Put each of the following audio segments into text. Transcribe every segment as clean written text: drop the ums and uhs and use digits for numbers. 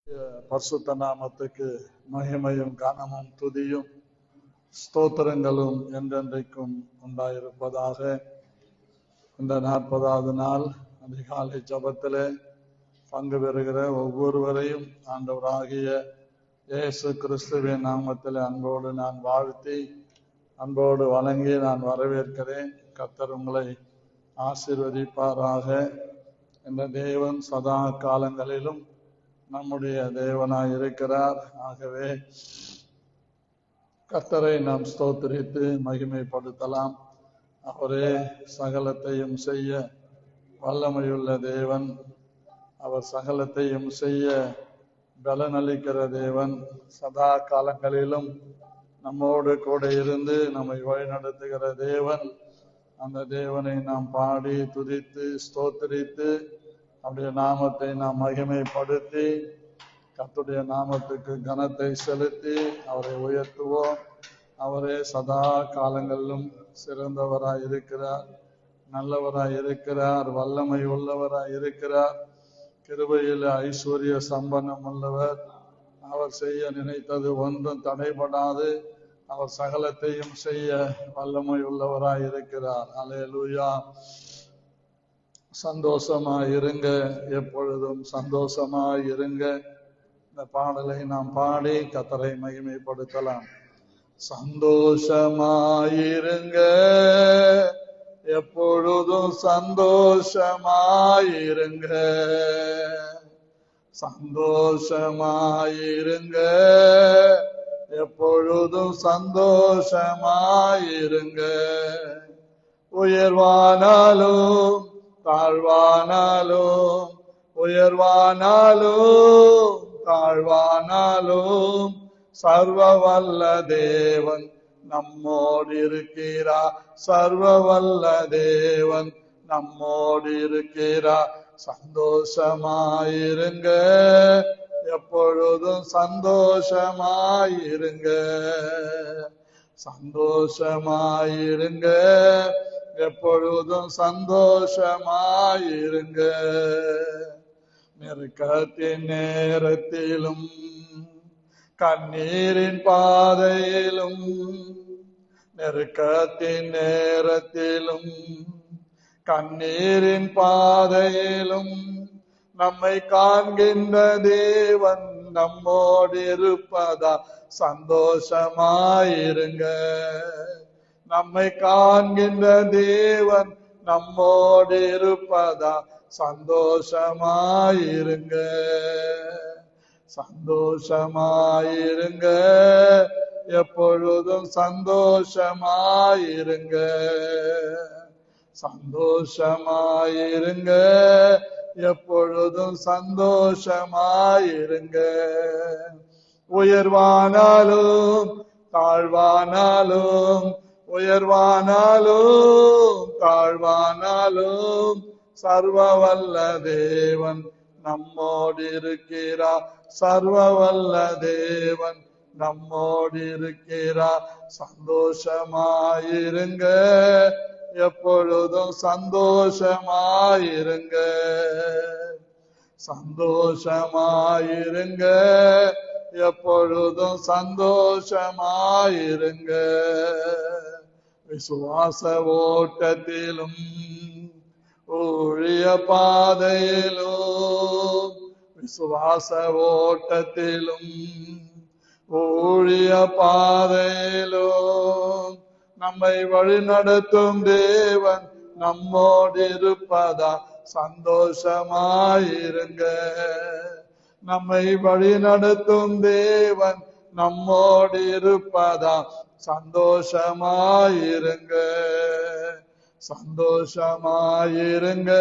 பரிசுத்த நாமத்துக்கு மகிமையும் கனமும் துதியும் ஸ்தோத்திரங்களும் என்றென்றைக்கும் உண்டாயிருப்பதாக. இந்த 40வது நாள் அதிகாலை ஜபத்திலே பங்கு பெறுகிற ஒவ்வொருவரையும் ஆண்டவராகிய இயேசு கிறிஸ்துவின் நாமத்தில் அன்போடு நான் வாழ்த்தி அன்போடு வணங்கி நான் வரவேற்கிறேன். கர்த்தர் உங்களை ஆசீர்வதிப்பாராக. இந்த தேவன் சதா காலங்களிலும் நம்முடைய தேவனாய் இருக்கிறார். ஆகவே கர்த்தரை நாம் ஸ்தோத்திரித்து மகிமைப்படுத்தலாம். அவரே சகலத்தையும் செய்ய வல்லமையுள்ள தேவன். அவர் சகலத்தையும் செய்ய பலனளிக்கிற தேவன். சதா காலங்களிலும் நம்மோடு கூட இருந்து நம்மை வழிநடத்துகிற தேவன். அந்த தேவனை நாம் பாடி துதித்து ஸ்தோத்திரித்து அவருடைய நாமத்தை நாம் மகிமைப்படுத்தி கர்த்தருடைய நாமத்துக்கு கனத்தை செலுத்தி அவரை உயர்த்துவோம். அவரே சதா காலங்களிலும் சிறந்தவராய் இருக்கிறார், நல்லவராய் இருக்கிறார், வல்லமை உள்ளவராய் இருக்கிறார், கிருபையில் ஐஸ்வர்ய சம்பன்னம் உள்ளவர். அவர் செய்ய நினைத்தது ஒன்றும் தடைபடாது. அவர் சகலத்தையும் செய்ய வல்லமை உள்ளவராய் இருக்கிறார். அல்லேலூயா. சந்தோஷமாய் இருங்க, எப்பொழுதும் சந்தோஷமாய் இருங்க. இந்த பாடலை நாம் பாடி கர்த்தரை மகிமைப்படுத்தலாம். சந்தோஷமாயிருங்க, எப்பொழுதும் சந்தோஷமாயிருங்க. சந்தோஷமாயிருங்க, எப்பொழுதும் சந்தோஷமாயிருங்க. உயர்வானாலும் தாழ்வானாலும், உயர்வானாலும் தாழ்வானாலும் சர்வ வல்ல தேவன் நம்மோடு இருக்கிறார். சர்வ வல்ல தேவன் நம்மோடு இருக்கிறார். சந்தோஷமாயிருங்க, எப்பொழுதும் சந்தோஷமாயிருங்க. சந்தோஷமாயிருங்க, எப்பொழுதும் சந்தோஷமாயிருங்க. நெருக்கத்தின் நேரத்திலும் கண்ணீரின் பாதையிலும், நெருக்கத்தின் நேரத்திலும் கண்ணீரின் பாதையிலும் நம்மை காண்கின்ற தேவன் நம்மோடு இருப்பதா சந்தோஷமாயிருங்க. நம்மை காண்கின்ற தேவன் நம்மோடு இருப்பதா சந்தோஷமாயிருங்க. சந்தோஷமாயிருங்க, எப்பொழுதும் சந்தோஷமாயிருங்க. சந்தோஷமாயிருங்க, எப்பொழுதும் சந்தோஷமாயிருங்க. உயர்வானாலும் தாழ்வானாலும், உயர்வானாலும் தாழ்வானாலும் சர்வ வல்ல தேவன் நம்மோடு இருக்கிறார். சர்வ வல்ல தேவன் நம்மோடு இருக்கிறார். சந்தோஷமாயிருங்க, எப்பொழுதும் சந்தோஷமாயிருங்க. சந்தோஷமாயிருங்க, எப்பொழுதும் சந்தோஷமாயிருங்க. விசுவாச ஓட்டத்திலும் ஊழிய பாதையிலும், விசுவாச ஓட்டத்திலும் ஊழிய பாதையிலும் நம்மை வழிநடத்தும் தேவன் நம்மோடு இருப்பதா சந்தோஷமாயிருங்க. நம்மை வழிநடத்தும் தேவன் நம்மோடு இருப்பதா சந்தோஷமாயிருங்க. சந்தோஷமாயிருங்க,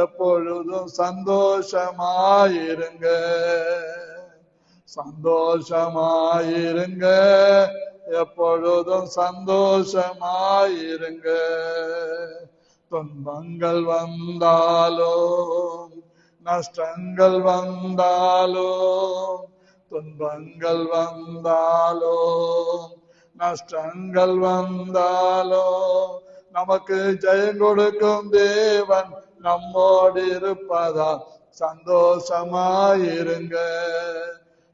எப்பொழுதும் சந்தோஷமாயிருங்க. சந்தோஷமாயிருங்க, எப்பொழுதும் சந்தோஷமாயிருங்க. துன்பங்கள் வந்தாலும் நஷ்டங்கள் வந்தாலும், துன்பங்கள் வந்தாலும் நஷ்டங்கள் வந்தாலும் நமக்கு ஜெயம் கொடுக்கும் தேவன் நம்மோடு இருப்பதா சந்தோஷமாயிருங்க.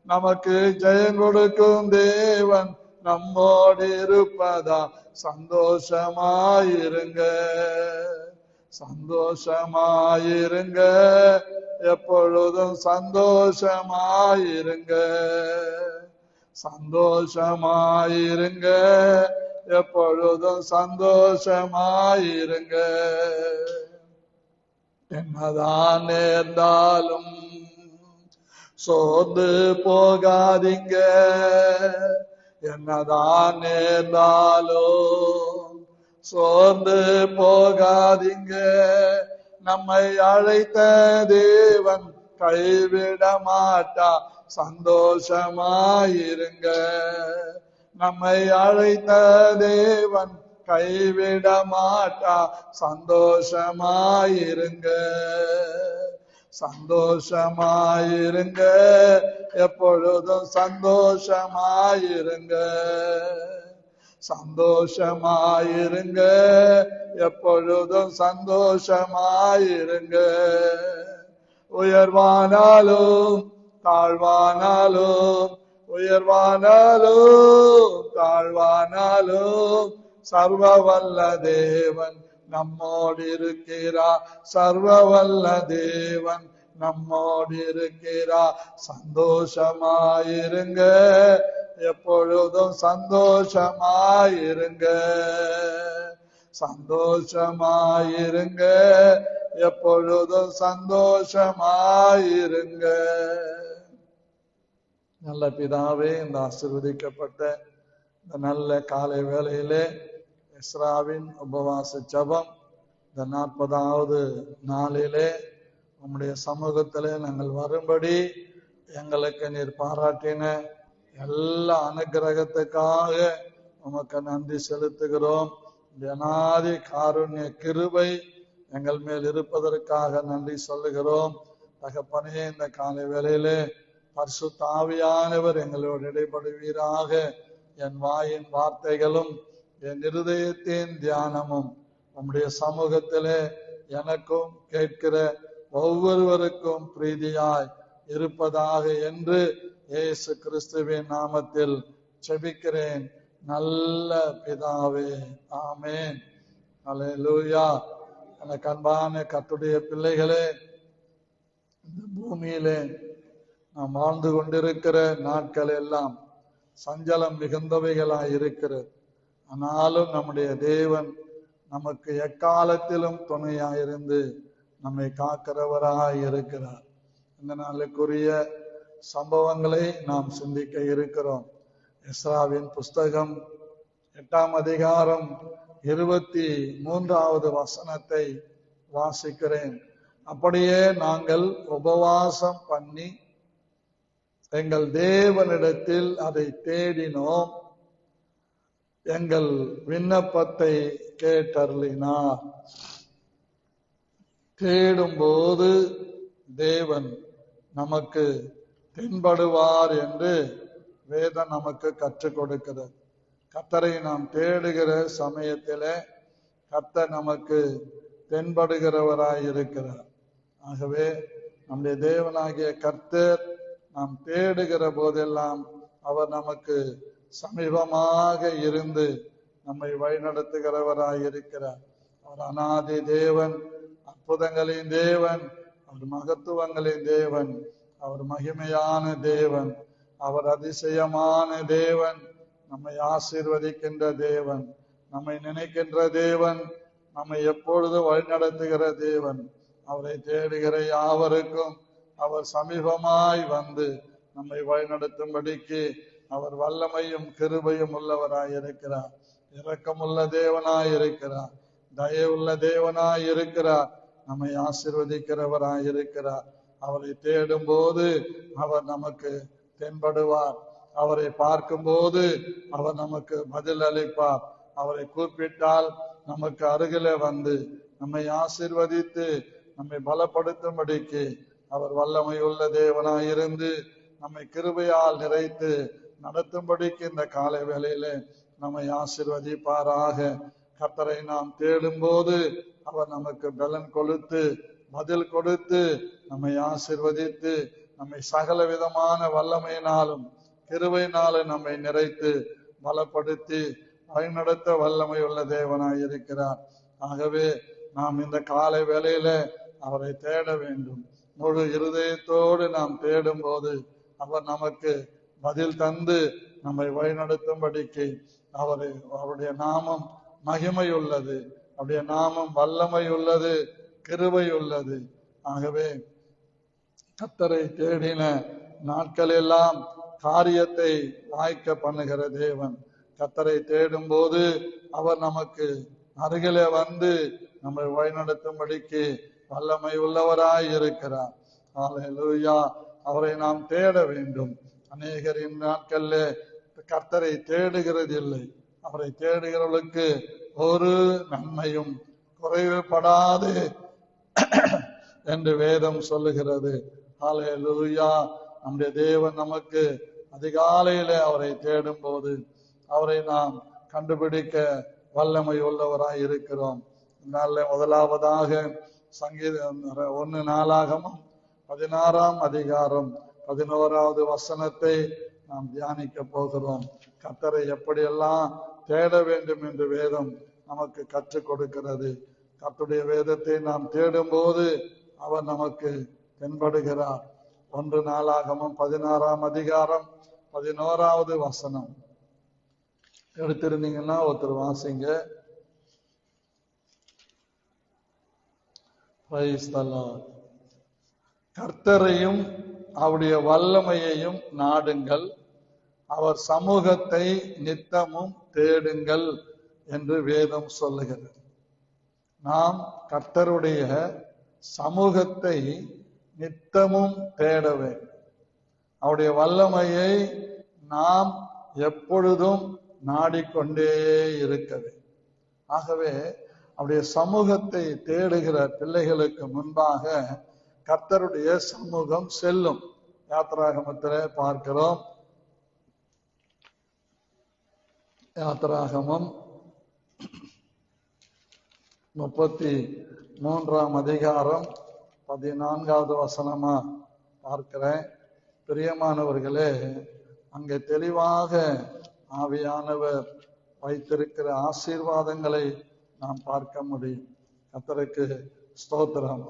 நமக்கு ஜெயம் கொடுக்கும் தேவன் நம்மோடு இருப்பதா சந்தோஷமாயிருங்க. சந்தோஷமாயிருங்க, எப்பொழுதும் சந்தோஷமாயிருங்க. சந்தோஷமாயிருங்க, எப்பொழுதும் சந்தோஷமாயிருங்க. என்னதான் நேர்ந்தாலும் சோர்ந்து போகாதீங்க. என்னதான் நேர்ந்தாலும் சோர்ந்து போகாதீங்க. நம்மை அழைத்த தேவன் கைவிட மாட்டா சந்தோஷமாயிருங்க. நம்மை அழைத்த தேவன் கைவிட மாட்டா சந்தோஷமாயிருங்க. சந்தோஷமாயிருங்க, எப்பொழுதும் சந்தோஷமாயிருங்க. சந்தோஷமாயிருங்க, எப்பொழுதும் சந்தோஷமாயிருங்க. உயர்வானாலும் தாழ்வானாலும், உயர்வானாலும் தாழ்வானாலும் சர்வ வல்ல தேவன் நம்மோடு இருக்கிறார். சர்வ வல்ல தேவன் நம்மோடு இருக்கிறார். சந்தோஷமாயிருங்க, எப்பொழுதும் சந்தோஷமாயிருங்க. சந்தோஷமாயிருங்க, எப்பொழுதும் சந்தோஷமாயிருங்க. நல்ல பிதாவே, இந்த ஆசீர்வதிக்கப்பட்ட இந்த நல்ல காலை வேளையிலே எஸ்ராவின் உபவாச ஜபம் இந்த 40வது நாளிலே உம்முடைய சமூகத்திலே நாங்கள் வரும்படி எங்களுக்கு நீர் பாராட்டின எல்லா அனுக்கிரகத்துக்காக உமக்கு நன்றி செலுத்துகிறோம். அநாதி காருண்ய கிருபை எங்கள் மேல் இருப்பதற்காக நன்றி சொல்லுகிறோம். தகப்பனே, இந்த காலை வேளையிலே பரிசுத்த ஆவியானவர் எங்களோடு இடைபடுவீராக. என் வாயின் வார்த்தைகளும் என் இருதயத்தின் தியானமும் உம்முடைய சமூகத்திலே எனக்கும் கேட்கிற ஒவ்வொருவருக்கும் பிரீதியாய் இருப்பதாக என்று இயேசு கிறிஸ்துவின் நாமத்தில் ஜெபிக்கிறேன் நல்ல பிதாவே, ஆமென். அல்லேலூயா. எனக்கு அன்பான கர்த்தருடைய பிள்ளைகளே, இந்த பூமியிலே நாம் வாழ்ந்து கொண்டிருக்கிற நாட்கள் எல்லாம் சஞ்சலம் மிகுந்தவைகளாய் இருக்கிறது. ஆனாலும் நம்முடைய தேவன் நமக்கு எக்காலத்திலும் துணையாயிருந்து நம்மை காக்கிறவராய் இருக்கிறார். இந்த நாளுக்குரிய சம்பவங்களை நாம் சிந்திக்க இருக்கிறோம். எஸ்ராவின் புஸ்தகம் 8ஆம் அதிகாரம் 23வது வசனத்தை வாசிக்கிறேன். அப்படியே நாங்கள் உபவாசம் பண்ணி எங்கள் தேவனிடத்தில் அதை தேடினோம். எங்கள் விண்ணப்பத்தை கேட்டருளினார். தேடும்போது தேவன் நமக்கு தென்படுவார் என்று வேதம் நமக்கு கற்றுக் கொடுக்கிறது. கர்த்தரை நாம் தேடுகிற சமயத்திலே கர்த்தர் நமக்கு தென்படுகிறவராய் இருக்கிறார். ஆகவே நம்முடைய தேவனாகிய கர்த்தர் நாம் தேடுகிற போதெல்லாம் அவர் நமக்கு சமீபமாக இருந்து நம்மை வழிநடத்துகிறவராய் இருக்கிறார். அவர் அநாதி தேவன், அற்புதங்களின் தேவன், அவர் மகத்துவங்களின் தேவன், அவர் மகிமையான தேவன், அவர் அதிசயமான தேவன், நம்மை ஆசீர்வதிக்கின்ற தேவன், நம்மை நினைக்கின்ற தேவன், நம்மை எப்பொழுது வழிநடத்துகிற தேவன். அவரை தேடுகிற யாவருக்கும் அவர் சமீபமாய் வந்து நம்மை வழிநடத்தும்படிக்கு அவர் வல்லமையும் கிருபையும் உள்ளவராய் இருக்கிறார். இரக்கமுள்ள தேவனாய் இருக்கிறார். தயவுள்ள தேவனாய் இருக்கிறார். நம்மை ஆசீர்வதிக்கிறவராய் இருக்கிறார். அவரை தேடும் போது அவர் நமக்கு தென்படுவார். அவரை பார்க்கும் போது அவர் நமக்கு பதில் அளிப்பார். அவரை கூப்பிட்டால் நமக்கு அருகிலே வந்து நம்மை ஆசீர்வதித்து நம்மை பலப்படுத்தும்படிக்கு அவர் வல்லமை உள்ள தேவனாயிருந்து நம்மை கிருபையால் நிறைத்து நடத்தும்படிக்கு இந்த காலை வேளையிலே நம்மை ஆசீர்வதிப்பாராக. கர்த்தரை நாம் தேடும் போது அவர் நமக்கு பலன் கொடுத்து பதில் கொடுத்து நம்மை ஆசீர்வதித்து நம்மை சகல விதமான வல்லமையினாலும் கிருபையினாலும் நம்மை நிறைத்து பலப்படுத்தி வழிநடத்த வல்லமை உள்ள தேவனாய் இருக்கிறார். ஆகவே நாம் இந்த காலை வேளையில அவரை தேட வேண்டும். முழு இருதயத்தோடு நாம் தேடும் போது அவர் நமக்கு பதில் தந்து நம்மை வழிநடத்தும்படிக்கு அவருடைய நாமம் மகிமை உள்ளது, அவருடைய நாமம் வல்லமை உள்ளது, கிருபை உள்ளது. ஆகவே கர்த்தரை தேடின நாட்களெல்லாம் காரியத்தை வாய்க்க பண்ணுகிற தேவன். கர்த்தரை தேடும் போது அவர் நமக்கு அருகிலே வந்து நம்மை வழிநடத்தும்படிக்கு வல்லமை உள்ளவராய் இருக்கிறார். ஹல்லேலூயா. அவரை நாம் தேட வேண்டும். அநேகரின் நாட்கள்ல கர்த்தரை தேடுகிறது இல்லை. அவரை தேடுகிறவர்களுக்கு ஒரு நன்மையும் குறைவுபடாது என்று வேதம் சொல்லுகிறது. ஹல்லேலூயா. நம்முடைய தேவன் நமக்கு அதிகாலையில அவரை தேடும் போது அவரை நாம் கண்டுபிடிக்க வல்லமை உள்ளவராய் இருக்கிறோம். முதலாவதாக சங்கீதம் 1 நாளாகமம் 16ஆம் அதிகாரம் 11வது வசனத்தை நாம் தியானிக்க போகிறோம். கர்த்தரை எப்படியெல்லாம் தேட வேண்டும் என்று வேதம் நமக்கு கற்றுக் கொடுக்கிறது. கர்த்தருடைய வேதத்தை நாம் தேடும் போது அவர் நமக்கு தென்படுகிறார். 1 நாளாகமம் 16ஆம் அதிகாரம் 11வது வசனம் எடுத்திருந்தீங்கன்னா ஒருத்தர் வாசிங்க. கர்த்தரையும் அவருடைய வல்லமையையும் நாடுங்கள், அவர் சமூகத்தை நித்தமும் தேடுங்கள் என்று வேதம் சொல்லுகிறது. நாம் கர்த்தருடைய சமூகத்தை நித்தமும் தேட வேண்டும். அவருடைய வல்லமையை நாம் எப்பொழுதும் நாடிக்கொண்டே இருக்க வேண்டும். ஆகவே அவருடைய சமூகத்தை தேடுகிற பிள்ளைகளுக்கு முன்பாக கர்த்தருடைய சமூகம் செல்லும். யாத்திராகமத்திலே பார்க்கிறோம். யாத்திராகமம் 33ஆம் அதிகாரம் 14வது வசனமா பார்க்கிறேன். பிரியமானவர்களே, அங்கே தெளிவாக ஆவியானவர் வைத்திருக்கிற ஆசீர்வாதங்களை நாம் பார்க்க முடியும். கர்த்தருக்கு ஸ்தோத்திரம்.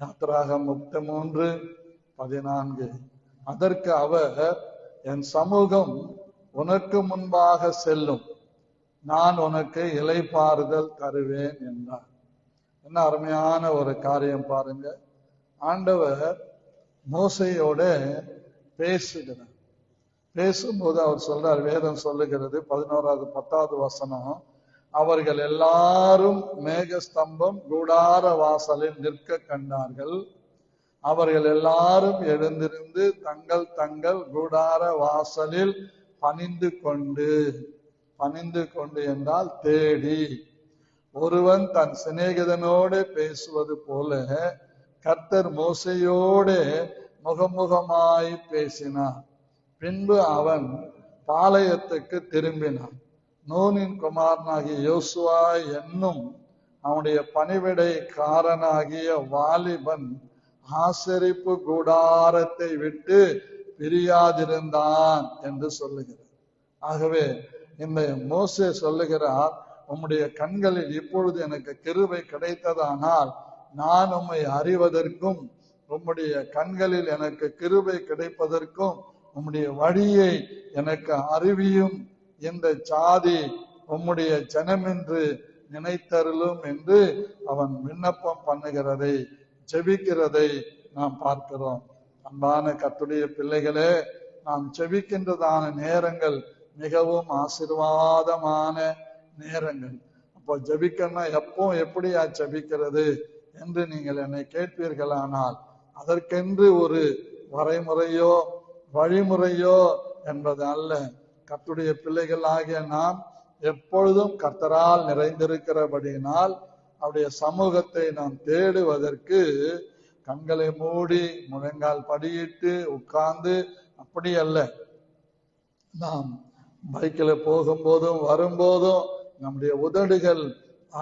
யாத்திராகமம் 33:14. அதற்கு அவர், என் சமூகம் உனக்கு முன்பாக செல்லும், நான் உனக்கு இளைப்பாறுதல் தருவேன் என்றார். என்ன அருமையான ஒரு காரியம் பாருங்க. ஆண்டவர் மோசையோட பேசுகிறார். பேசும்போது அவர் சொல்றார், வேதம் சொல்லுகிறது 10வது வசனம், அவர்கள் எல்லாரும் மேகஸ்தம்பம் கூடார வாசலில் நிற்க கண்டார்கள். அவர்கள் எல்லாரும் எழுந்திருந்து தங்கள் தங்கள் கூடார வாசலில் பணிந்து கொண்டு என்றால் தேடி, ஒருவன் தன் சிநேகிதனோடு பேசுவது போல கர்த்தர் மோசையோடு முகமுகமாய் பேசினார். பின்பு அவன் பாளையத்துக்கு திரும்பினான். நூனின் குமாரனாகிய யோசுவா என்னும் அவனுடைய பணிவிடைக்காரனாகிய வாலிபன் ஆசரிப்பு கூடாரத்தை விட்டு பிரியாதிருந்தான் என்று சொல்லுகிறார். ஆகவே இந்த மோசே சொல்லுகிறார், உம்முடைய கண்களில் இப்பொழுது எனக்கு கிருபை கிடைத்ததானால் நான் உம்மை அறிவதற்கும் உம்முடைய கண்களில் எனக்கு கிருபை கிடைப்பதற்கும் உம்முடைய வழியை எனக்கு அறிவியும், இந்த சாதி உம்முடைய ஜனமென்று நினைத்தருளும் என்று அவன் விண்ணப்பம் பண்ணுகிறதை, ஜெபிக்கிறதை நாம் பார்க்கிறோம். அன்பான கர்த்தருடைய பிள்ளைகளே, நாம் ஜெபிக்கின்றதான நேரங்கள் மிகவும் ஆசீர்வாதமான நேரங்கள். அப்போ ஜெபிக்கணும்னா எப்போ எப்படியா ஜெபிக்கிறது என்று நீங்கள் என்னை கேட்பீர்களானால், அதற்கென்று ஒரு வரைமுறையோ வழிமுறையோ என்பது அல்ல. கர்த்தருடைய பிள்ளைகள் ஆகிய நாம் எப்பொழுதும் கர்த்தரால் நிறைந்திருக்கிறபடியினால் அவருடைய சமூகத்தை நாம் தேடுவதற்கு கண்களை மூடி முழங்கால் படியிட்டு உட்கார்ந்து அப்படி அல்ல. நாம் பைக்கில் போகும்போதும் வரும்போதும் நம்முடைய உதடுகள்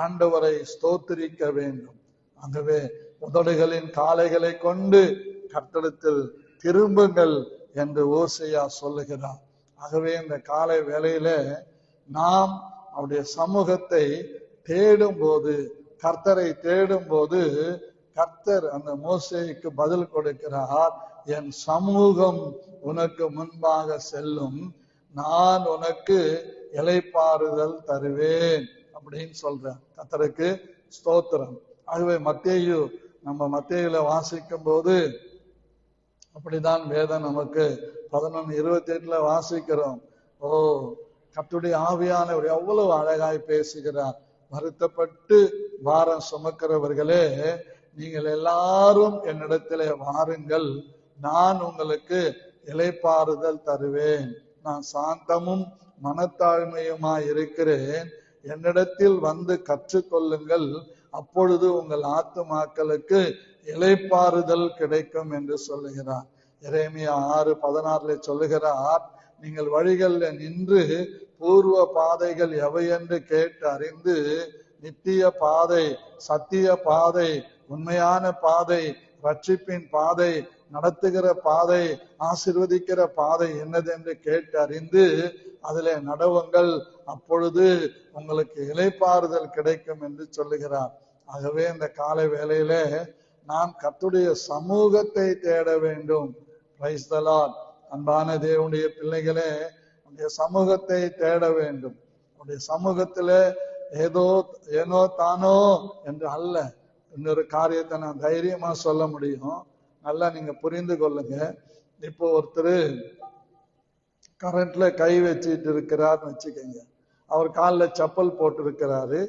ஆண்டவரை ஸ்தோத்திரிக்க வேண்டும். ஆகவே உதடுகளின் காளைகளை கொண்டு கர்த்தரிடத்தில் திரும்புங்கள் என்று ஓசையா சொல்லுகிறார். ஆகவே இந்த காலை வேளையில நாம் அவருடைய சமூகத்தை தேடும் போது, கர்த்தரை தேடும் போது, கர்த்தர் அந்த மோசேக்கு பதில் கொடுக்கிறார். என் சமூகம் உனக்கு முன்பாக செல்லும், நான் உனக்கு இளைப்பாறுதல் தருவேன் அப்படின்னு சொல்றேன். கர்த்தருக்கு ஸ்தோத்திரம். ஆகவே மத்தேயு, நம்ம மத்தேயுல வாசிக்கும் போது அப்படிதான் வேதம் நமக்கு 11:28 வாசிக்கிறோம். ஓ, கர்த்தருடைய ஆவியானவர் எவ்வளவு அழகாய் பேசுகிறார். வருத்தப்பட்டு பாரம் சுமக்கிறவர்களே, நீங்கள் எல்லாரும் என்னிடத்திலே வாருங்கள், நான் உங்களுக்கு இளைப்பாறுதல் தருவேன். நான் சாந்தமும் மனத்தாழ்மையுமாய் இருக்கிறேன், என்னிடத்தில் வந்து கற்றுக்கொள்ளுங்கள், அப்பொழுது உங்கள் ஆத்துமாக்களுக்கு இளைப்பாறுதல் கிடைக்கும் என்று சொல்லுகிறார். எரேமியா 6:16 சொல்லுகிறார், நீங்கள் வழிகளில் நின்று பூர்வ பாதைகள் எவை என்று கேட்டு அறிந்து நித்திய பாதை, சத்திய பாதை, உண்மையான பாதை, ரட்சிப்பின் பாதை, நடத்துகிற பாதை, ஆசீர்வதிக்கிற பாதை என்னது என்று கேட்டு அறிந்து அதிலே நடவுங்கள், அப்பொழுது உங்களுக்கு இளைப்பாறுதல் கிடைக்கும் என்று சொல்லுகிறார். ஆகவே இந்த காலை வேளையில நாம் கர்த்தருடைய சமூகத்தை தேட வேண்டும். Praise the Lord. அன்பான தேவனுடைய பிள்ளைகளே, உடைய சமூகத்தை தேட வேண்டும். உடைய சமூகத்தில ஏனோ தானோ என்று அல்ல. இன்னொரு காரியத்தை நான் தைரியமா சொல்ல முடியும். நல்லா நீங்க புரிந்து கொள்ளுங்க. இப்போ ஒருத்தர் கரண்ட்ல கை வச்சிட்டு இருக்கிறார்னு வச்சுக்கோங்க. அவர் காலில் செப்பல் போட்டு இருக்கிறாரு,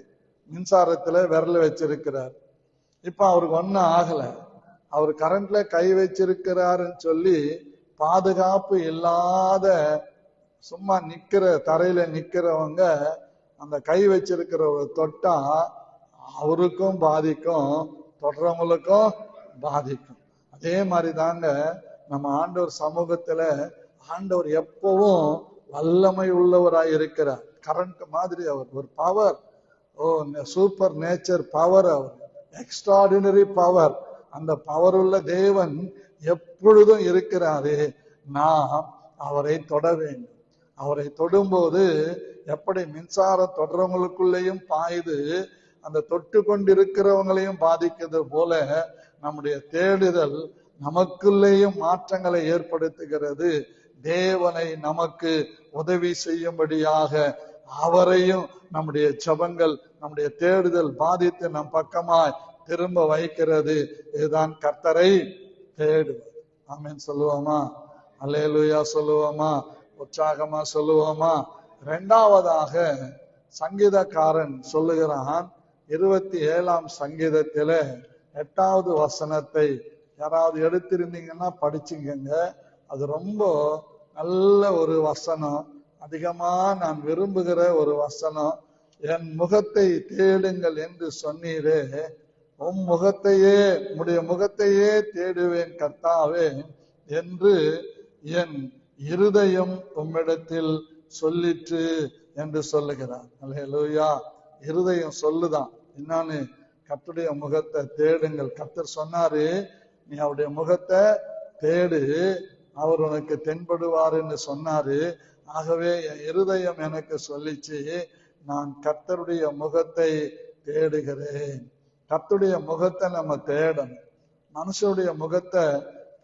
மின்சாரத்துல விரல வச்சிருக்கிறார். இப்ப அவருக்கு ஒன்னும் ஆகல. அவர் கரண்ட்ல கை வச்சிருக்கிறாருன்னு சொல்லி பாதுகாப்பு இல்லாத சும்மா நிக்கிற தரையில நிக்கிறவங்க அந்த கை வச்சிருக்கிறவங்க தொட்டா அவருக்கும் பாதிக்கும், தொடரவங்களுக்கும் பாதிக்கும். அதே மாதிரி தாங்க நம்ம ஆண்டவர் சமூகத்துல ஆண்டவர் எப்பவும் வல்லமை உள்ளவராய் இருக்கிறார். கரண்ட் மாதிரி அவர் ஒரு பவர், சூப்பர் நேச்சர் பவர், அவர் எக்ஸ்ட்ராடினரி பவர். அந்த பவர் உள்ள தேவன் எப்பொழுதும் இருக்கிறாரு. நாம் அவரை தொட வேண்டும். அவரை தொடும்போது எப்படி மின்சாரம் தொடரவங்களுக்குள்ளேயும் பாயுது, அந்த தொட்டு கொண்டிருக்கிறவங்களையும் பாதிக்கிறது போல நம்முடைய தேடுதல் நமக்குள்ளேயும் மாற்றங்களை ஏற்படுத்துகிறது. தேவனை நமக்கு உதவி செய்யும்படியாக அவரையும் நம்முடைய ஜெபங்கள், நம்முடைய தேடுதல் பாதித்து நம் பக்கமாய் திரும்ப வைக்கிறது. இதுதான் கர்த்தரை தேடுவது. ஆமென் சொல்லுவோமா? அல்லேலூயா சொல்லுவோமா? உற்சாகமா சொல்லுவோமா? இரண்டாவதாக சங்கீதக்காரன் சொல்லுகிறான், 27ஆம் சங்கீதத்தில 8வது வசனத்தை யாராவது எடுத்திருந்தீங்கன்னா படிச்சுங்க. அது ரொம்ப நல்ல ஒரு வசனம், அதிகமா நான் விரும்புகிற ஒரு வசனம். என் முகத்தை தேடுங்கள் என்று சொன்னீரே, உம் முகத்தையே, உம்முடைய முகத்தையே தேடுவேன் கர்த்தாவே என்று என் இருதயம் உம்மிடத்தில் சொல்லிற்று என்று சொல்லுகிறார். அல்லேலூயா. இருதயம் சொல்லுதான் என்னன்னு, கர்த்தருடைய முகத்தை தேடுங்கள். கர்த்தர் சொன்னாரு, நீ அவருடைய முகத்தை தேடு, அவர் உனக்கு தென்படுவாருன்னு சொன்னாரு. ஆகவே என் இருதயம் எனக்கு சொல்லிச்சு, நான் கர்த்தருடைய முகத்தை தேடுகிறேன். கர்த்தருடைய முகத்தை நம்ம தேடணும். மனுஷனுடைய முகத்தை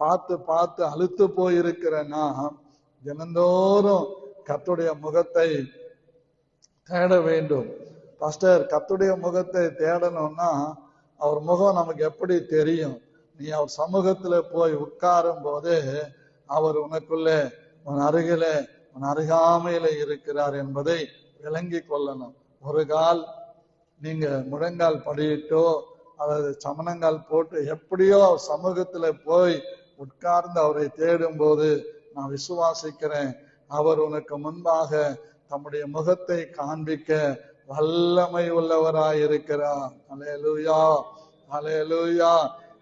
பார்த்து பார்த்து அழுத்து போயிருக்கிற நாம் தினந்தோறும் கர்த்தருடைய முகத்தை தேட வேண்டும். பாஸ்டர், கர்த்தருடைய முகத்தை தேடணும்னா அவர் முகம் நமக்கு எப்படி தெரியும்? நீ அவர் சமூகத்துல போய் உட்காரும் போது அவர் உனக்குள்ளே, உன் அருகில, உன் அருகாமையில இருக்கிறார் என்பதை விளங்கி கொள்ளணும். ஒரு கால் நீங்க முழங்கால் படியிட்டோ அல்லது சமணங்கால் போட்டு எப்படியோ அவர் சமூகத்துல போய் உட்கார்ந்து அவரை தேடும் போது நான் விசுவாசிக்கிறேன், அவர் உனக்கு முன்பாக தம்முடைய முகத்தை காண்பிக்க வல்லமை உள்ளவராய் இருக்கிறார். அல்லேலூயா, அல்லேலூயா.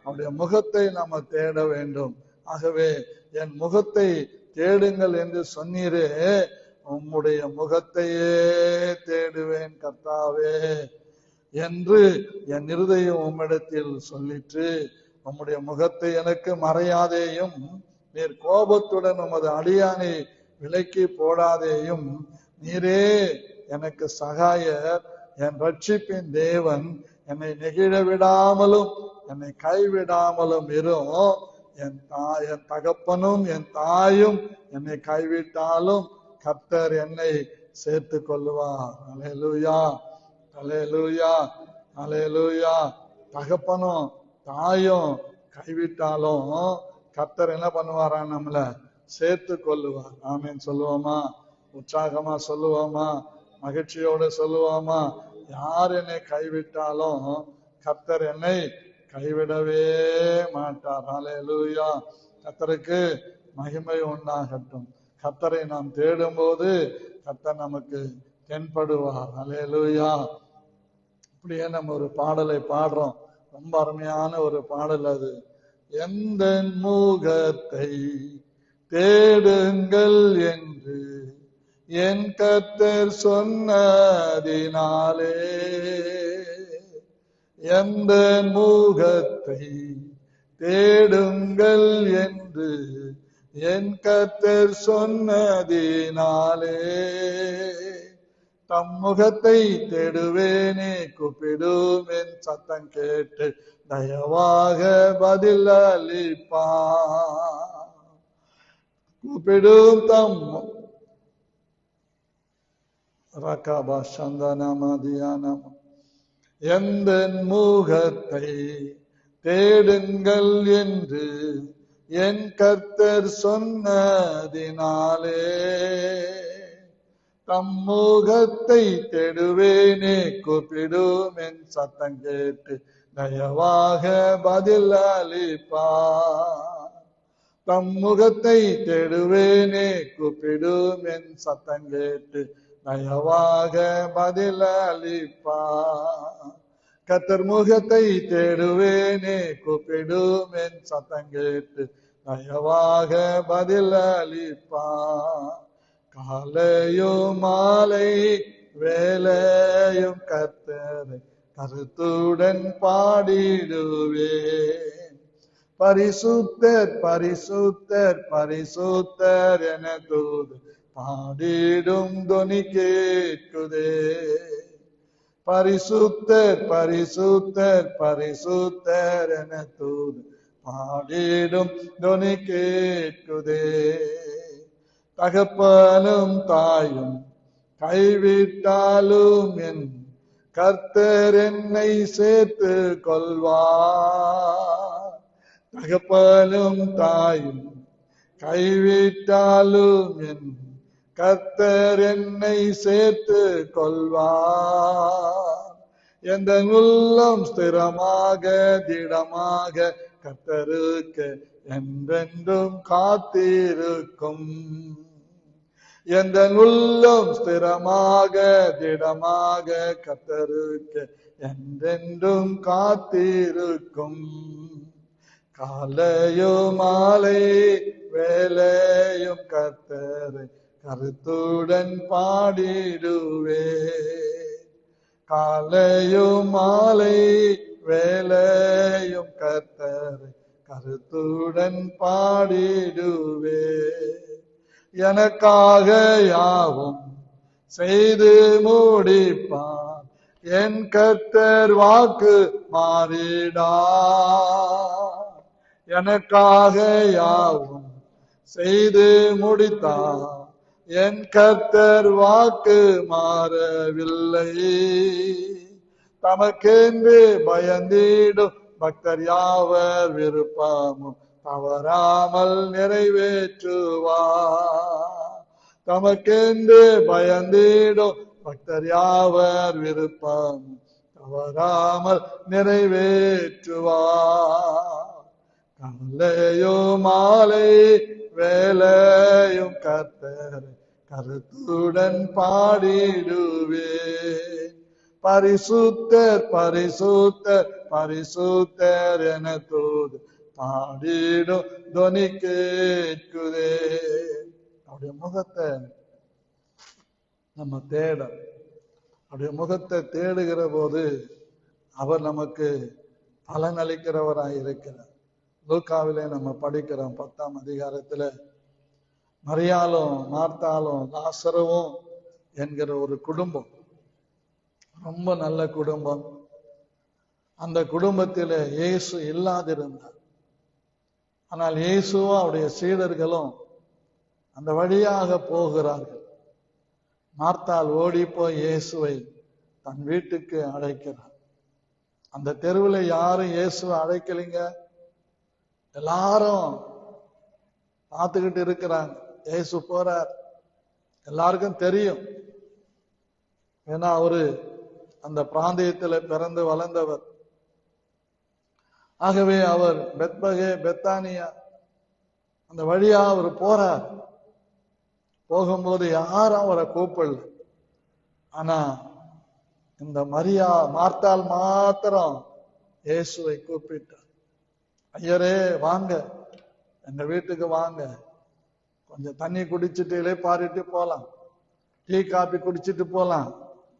அவருடைய முகத்தை நாம தேட வேண்டும். ஆகவே என் முகத்தை தேடுங்கள் என்று சொன்னீரே, உம்முடைய முகத்தையே தேடுவேன் கர்த்தாவே. என்று என் இருதயம் உம்மிடத்தில் சொல்லிற்று. உம்முடைய முகத்தை எனக்கு மறையாதேயும், நீர் கோபத்துடன் உமது அடியானை விலக்கி போடாதேயும். நீரே எனக்கு சகாயர், என் ரட்சிப்பின் தேவன். என்னை நெகிழ விடாமலும் என்னை கைவிடாமலும் இரும். என் தகப்பனும் என் தாயும் என்னை கைவிட்டாலும் கர்த்தர் என்னை சேர்த்து கொள்ளுவார். அல்லேலூயா, அல்லேலூயா, அல்லேலூயா. தகப்பனும் தாயும் கைவிட்டாலும் கர்த்தர் என்ன பண்ணுவாரா? நம்மள சேர்த்து கொள்ளுவார். ஆமேன் சொல்லுவோமா? உற்சாகமா சொல்லுவோமா? மகிழ்ச்சியோட சொல்லுவோமா? யார் என்னை கைவிட்டாலும் கர்த்தர் என்னை கைவிடவே மாட்டார். அல்லேலூயா. கர்த்தருக்கு மகிமை உண்டாகட்டும். கர்த்தரை நாம் தேடும் போது கர்த்தர் நமக்கு தென்படுவார். அல்லேலூயா. இப்படியே நம்ம ஒரு பாடலை பாடுறோம். ரொம்ப அருமையான ஒரு பாடல் அது. எந்த முகத்தை தேடுங்கள் என்று என் கர்த்தர் சொன்னதினாலே, எந்த முகத்தை தேடுங்கள் என்று என் கர்த்தர் சொன்னதினாலே, தம் முகத்தை தேடுவேனே, கூப்பிடும் என் சத்தம் கேட்டு தயவாக பதில் அளிப்பார். கூப்பிடும் தம் ரகாபா சந்தனமதியானம். எந்த முகத்தை தேடுங்கள் என்று என் கர்த்தர் சொன்னதினாலே, தம் முகத்தை தேடுவேனே, கூப்பிடும் என் சத்தம் கேட்டு தயவாக பதில் அளிப்பார். தம் முகத்தை தேடுவேனே, கூப்பிடும் என் சத்தம் கேட்டு தயவாக பதில் அளிப்பார். கர்த்தர் முகத்தை தேடுவேனே, கூப்பிடும் என் சத்தம் கேட்டு தயவாக பதில் அளிப்பார். காலையும் மாலை வேலையும் கர்த்தரை கருத்துடன் பாடிடுவேன். பரிசுத்தர் பரிசுத்தர் பரிசுத்தர் என தூது பாடிடும் தொனி கேட்குதே. பரிசுத்தர் பரிசுத்தர் பரிசுத்தர் என தூது பாடிடும் தொனி கேட்குதே. தகப்பனும் தாயும் கைவிட்டாலும் என் கர்த்தர் என்னை சேர்த்து கொள்வார். தகப்பனும் தாயும் கைவிட்டாலும் என் கர்த்தர் என்னை சேர்த்து கொள்வார். எந்த உள்ளம் ஸ்திரமாக திடமாக கர்த்தருக்கு என்றென்றும் காத்திருக்கும். எந்த உள்ளம் ஸ்திரமாக திடமாக கர்த்தருக்கு என்றென்றும் காத்திருக்கும். காலையும் மாலை வேலையும் கர்த்தரை கருத்துடன் பாடிடுவே. காலையும் மாலை வேலையும் கர்த்தரை கருத்துடன் பாடிடுவே. எனக்காக யாவும் செய்து முடிப்பார், என் கர்த்தர் வாக்கு மாறிடா. எனக்காக யாவும் செய்து முடித்தார், என் கர்த்தர் வாக்கு மாறவில்லை. தமக்கென்று பயந்திடும் பக்தர் யாவர் விருப்பமும் தவறாமல் நிறைவேற்றுவார். தமக்கென்று பயந்திடும் பக்தர் யாவர் விருப்பம் தவறாமல் நிறைவேற்றுவார். காலையும் மாலை வேலையும் கர்த்தரை கருத்துடன் பாடிடுவே. பரிசுத்தர் பரிசுத்தர் பரிசுத்தர் என தூது பாடிடும் தொனி கேட்குதே. அவருடைய முகத்தை நம்ம தேட, அவருடைய முகத்தை தேடுகிற போது அவர் நமக்கு பலன் அளிக்கிறவராய் இருக்கிறார். லூக்காவிலே நம்ம படிக்கிறோம் 10ஆம் அதிகாரத்துல மரியாளும் மார்த்தாலும் லாசருவும் என்கிற ஒரு குடும்பம், ரொம்ப நல்ல குடும்பம். அந்த குடும்பத்தில இயேசு இல்லாதிருந்தார். ஆனால் இயேசுவும் அவருடைய சீடர்களும் அந்த வழியாக போகிறார்கள். மார்த்தாள் ஓடி போய் இயேசுவை தன் வீட்டுக்கு அழைக்கிறார். அந்த தெருவில் யாரும் இயேசுவை அழைக்கலைங்க. எல்லாரும் பார்த்துக்கிட்டு இருக்கிறாங்க. இயேசு போறார், எல்லாருக்கும் தெரியும். ஏன்னா அவரு அந்த பிராந்தியத்தில் பிறந்து வளர்ந்தவர். ஆகவே அவர் பெத்பகே பெத்தானியா அந்த வழியா அவர் போறார். போகும்போது யாரும் அவரை கூப்பிடல. ஆனா இந்த மார்த்தாள் மாத்திரம் இயேசுவை கூப்பிட்டார். ஐயரே வாங்க, எங்க வீட்டுக்கு வாங்க, கொஞ்சம் தண்ணி குடிச்சிட்டு இளைப்பாறிட்டு போலாம், டீ காபி குடிச்சிட்டு போலாம்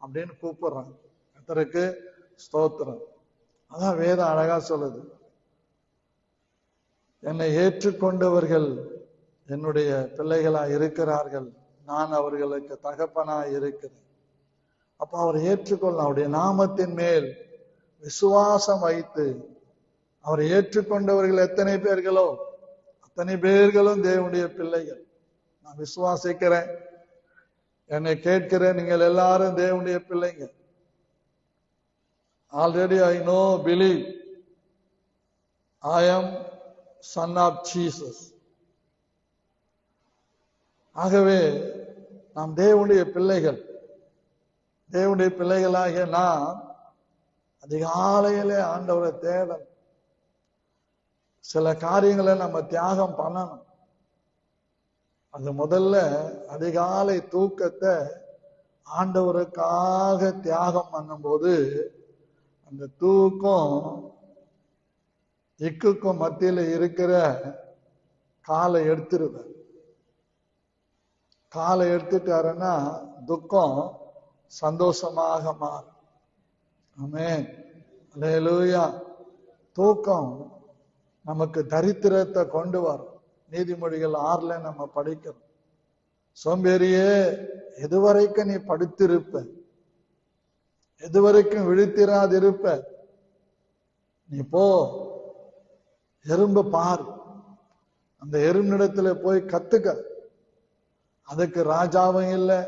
அப்படின்னு கூப்பிடுறாங்க. கர்த்தருக்கு ஸ்தோத்திரம். அதான் வேதம் அழகா சொல்லுது, என்னை ஏற்றுக்கொண்டவர்கள் என்னுடைய பிள்ளைகளா இருக்கிறார்கள், நான் அவர்களுக்கு தகப்பனா இருக்கிறேன். அப்ப அவரை ஏற்றுக்கொள்ள, அவருடைய நாமத்தின் மேல் விசுவாசம் வைத்து அவரை ஏற்றுக்கொண்டவர்கள் எத்தனை பேர்களோ அத்தனை பேர்களும் தேவனுடைய பிள்ளைகள். நான் விசுவாசிக்கிறேன், என்னை கேட்கிறேன், நீங்கள் எல்லாரும் தேவனுடைய பிள்ளைங்க. Already I know, believe I ஆம் சன் ஆஃப் ஜீசஸ். ஆகவே நாம் தேவனுடைய பிள்ளைகள். தேவனுடைய பிள்ளைகளாகிய நாம் அதிகாலையிலே ஆண்டவரை தேடணும். சில காரியங்களை நம்ம தியாகம் பண்ணணும். அது முதல்ல அதிகாலை தூக்கத்தை ஆண்டவருக்காக தியாகம் பண்ணும்போது அந்த தூக்கம் இக்குக்கும் மத்தியில இருக்கிற காலை எடுத்துருவேன். காலை எடுத்துட்டாருன்னா துக்கம் சந்தோஷமாக மாறும். ஆமென், அல்லேலூயா. தூக்கம் நமக்கு தரித்திரத்தை கொண்டு வரும். நீதிமொழிகள் 6 நம்ம படிக்கிறோம். சோம்பேறியே, எதுவரைக்கும் நீ படுத்திருப்ப, எதுவரைக்கும் விழித்திராதிருப்ப, நீ போ எறும்பு பார், அந்த எறும்பிடத்துல போய் கத்துக்க. அதுக்கு ராஜாவும் இல்லை,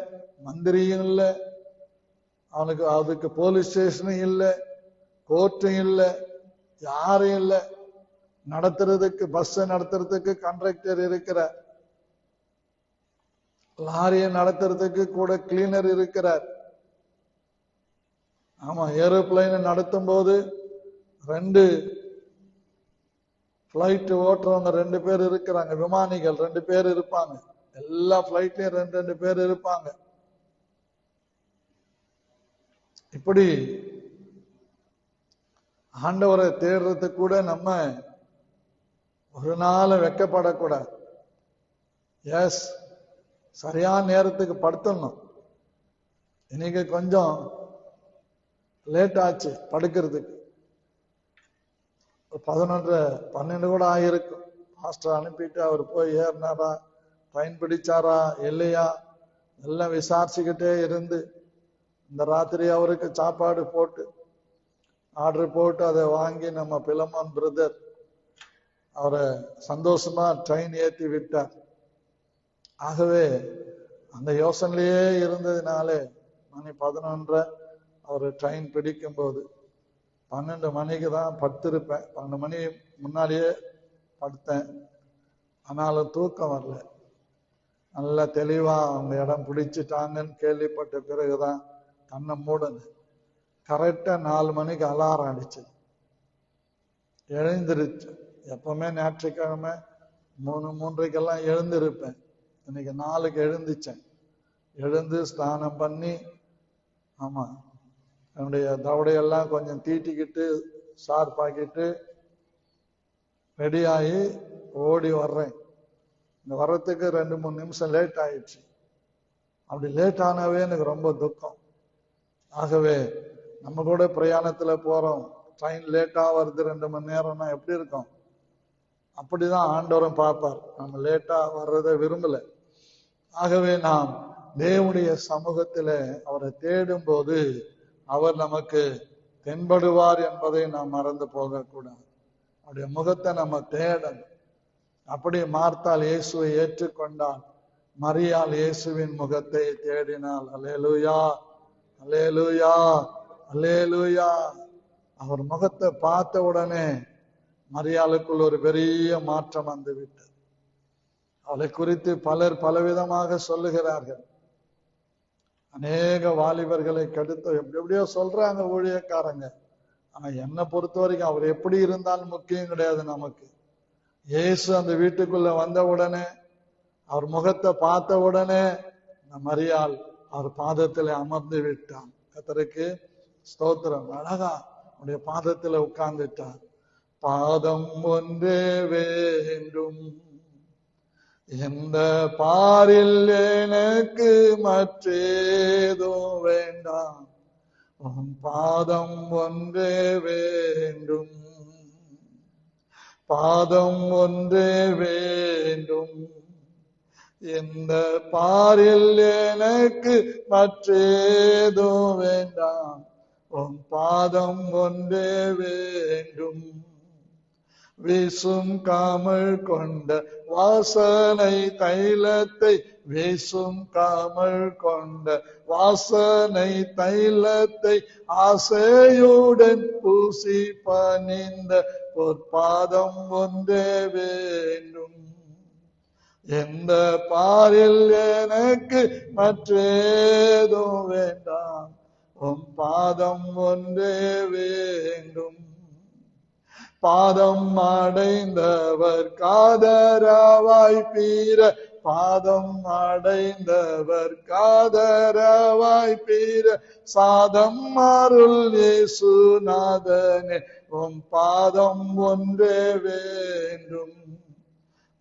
மந்திரியும் இல்லை, அதுக்கு போலீஸ் ஸ்டேஷனும் இல்லை, கோர்ட்டும் இல்லை, யாரும் இல்லை. நடத்துறதுக்கு பஸ் நடத்துறதுக்கு கண்டக்டர் இருக்கிறார், லாரியை நடத்துறதுக்கு கூட கிளீனர் இருக்கிறார். ஆமா, ஏரோப்ளைனை நடத்தும் போது 2 பிளைட் ஓட்டுறவங்க 2 பேர் இருக்கிறாங்க, விமானிகள் 2 பேர் இருப்பாங்க. எல்லா பிளைட்லயும் 2 பேர் இருப்பாங்க. இப்படி ஆண்டவரை தேடுறதுக்கு கூட நம்ம ஒரு நாள் வெக்கப்படக்கூடாது. எஸ், சரியான நேரத்துக்கு படுத்தணும். இன்னைக்கு கொஞ்சம் லேட் ஆச்சு படுக்கிறதுக்கு, 11-12 கூட ஆகிருக்கும். மாஸ்டர் அனுப்பிட்டு அவர் போய் ஏறினாரா, ட்ரெயின் பிடிச்சாரா இல்லையா எல்லாம் விசாரிச்சுக்கிட்டே இருந்து இந்த ராத்திரி அவருக்கு சாப்பாடு போட்டு ஆர்டர் போட்டு அதை வாங்கி நம்ம பிலமோன் பிரதர் அவரை சந்தோஷமா ட்ரெயின் ஏற்றி விட்டார். ஆகவே அந்த யோசனையிலேயே இருந்ததுனாலே மணி 11 அவர் ட்ரெயின் பிடிக்கும் போது 12 மணிக்கு தான் படுத்திருப்பேன். 12 மணி முன்னாடியே படுத்தேன். ஆனாலும் தூக்கம் வரல. நல்லா தெளிவா அவங்க இடம் பிடிச்சிட்டாங்கன்னு கேள்விப்பட்ட பிறகுதான் கண்ணை மூடனு. கரெக்டா 4 மணிக்கு அலாரம் அடிச்சு எழுந்திருச்சு. எப்பவுமே ஞாயிற்றுக்கிழமை 3:30 எழுந்திருப்பேன். இன்னைக்கு 4க்கு எழுந்துச்சேன். எழுந்து ஸ்நானம் பண்ணி, ஆமா, என்னுடைய தவடையெல்லாம் கொஞ்சம் தீட்டிக்கிட்டு ஷார்ப்பாக்கிட்டு ரெடியாகி ஓடி வர்றேன். இந்த வர்றதுக்கு 2-3 நிமிஷம் லேட் ஆயிடுச்சு. அப்படி லேட் ஆனாவே எனக்கு ரொம்ப துக்கம். ஆகவே நம்ம கூட பிரயாணத்துல போறோம், ட்ரெயின் லேட்டா வருது 2 மணி நேரம்னா எப்படி இருக்கும்? அப்படிதான் ஆண்டவரும் பார்ப்பார். நம்ம லேட்டா வர்றதை விரும்பல. ஆகவே நாம் தேவனுடைய சமூகத்தில அவரை தேடும் போது அவர் நமக்கு தென்படுவார் என்பதை நாம் மறந்து போகக்கூடாது. அவருடைய முகத்தை நம்ம தேடணும். அப்படி மார்த்தாள் இயேசுவை ஏற்றுக்கொண்டால், மரியாள் இயேசுவின் முகத்தை தேடினாள். அல்லேலூயா, அல்லேலூயா, அல்லேலூயா. அவர் முகத்தை பார்த்த உடனே மரியாளுக்குள் ஒரு பெரிய மாற்றம் வந்து விட்டது. அவளை குறித்து பலர் பலவிதமாக சொல்லுகிறார்கள். அநேக வாலிபர்களை கெடுத்து எப்படியோ சொல்றாங்க ஊழியக்காரங்க. ஆனா என்னை பொறுத்த வரைக்கும் அவர் எப்படி இருந்தாலும் முக்கியம் கிடையாது நமக்கு. இயேசு அந்த வீட்டுக்குள்ள வந்த உடனே, அவர் முகத்தை பார்த்த உடனே மரியாள் அவர் பாதத்துல அமர்ந்து விட்டான். கர்த்தருக்கு ஸ்தோத்திரம். அழகா அவருடைய பாதத்துல உட்கார்ந்துட்டான். பாதம் ஒன்றே வேண்டும், எந்த பாரில் எனக்கு மற்றேதோ வேண்டாம், உன் பாதம் ஒன்றே வேண்டும், பாதம் ஒன்றே வேண்டும், எந்த பாரில் எனக்கு மற்றேதோ வேண்டாம், உன் பாதம் ஒன்றே வேண்டும். வீசும் காமல் கொண்ட வாசனை தைலத்தை, வீசும் காமல் கொண்ட வாசனை தைலத்தை ஆசையுடன் பூசி பணிந்த பொற்பாதம் ஒன்றே வேண்டும், எந்த பாரில் எனக்கு மற்றேதோ வேண்டாம், உன் பாதம் ஒன்றே வேண்டும். பாதம் அடைந்தவர் காதரவாய் பீர, பாதம் அடைந்தவர் காதரவாய் பீர, சாதம் அருள் இயேசுநாதனே, உன் பாதம் ஒன்றே வேண்டும்,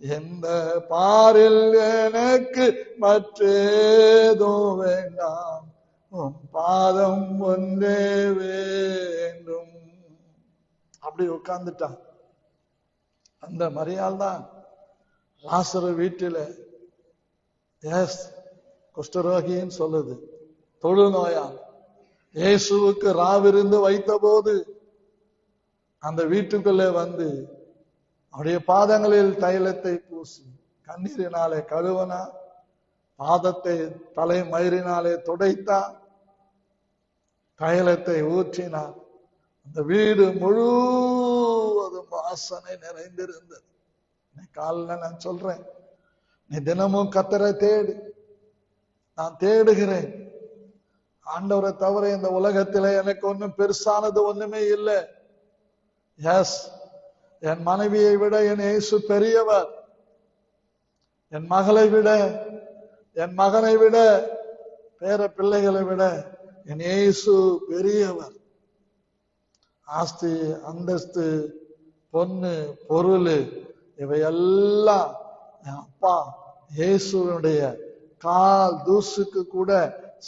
எந்த பாரில் எனக்கு மற்றேதோ வேண்டாம், உன் பாதம் ஒன்றே வேண்டும். அப்படி உட்கார்ந்துட்டான். அந்த மரியாள் தான் லாசரு வீட்டில குஷ்டரோகின்னு சொல்லுது, தொழுநோயா இயேசுவுக்கு ராவிருந்து வைத்த போது அந்த வீட்டுக்குள்ளே வந்து அவருடைய பாதங்களில் தைலத்தை பூசி கண்ணீரினாலே கழுவனா, பாதத்தை தலை மயிரினாலே துடைத்தா, தைலத்தை ஊற்றினார். அந்த வீடு முழுவதும் வாசனை நிறைந்திருந்தது. காலைல நான் சொல்றேன், நீ தினமும் கர்த்தரை தேடு. நான் தேடுகிறேன். ஆண்டவரை தவிர இந்த உலகத்திலே எனக்கு ஒன்றும் பெருசானது ஒண்ணுமே இல்லை. எஸ், என் மனைவியை விட என் இயேசு பெரியவர். என் மகளை விட, என் மகனை விட, பேர பிள்ளைகளை விட என் இயேசு பெரியவர். ஆஸ்தி, அந்தஸ்து, பொண்ணு, பொருள் இவையெல்லாம் என் அப்பா இயேசுனுடைய கால் தூசுக்கு கூட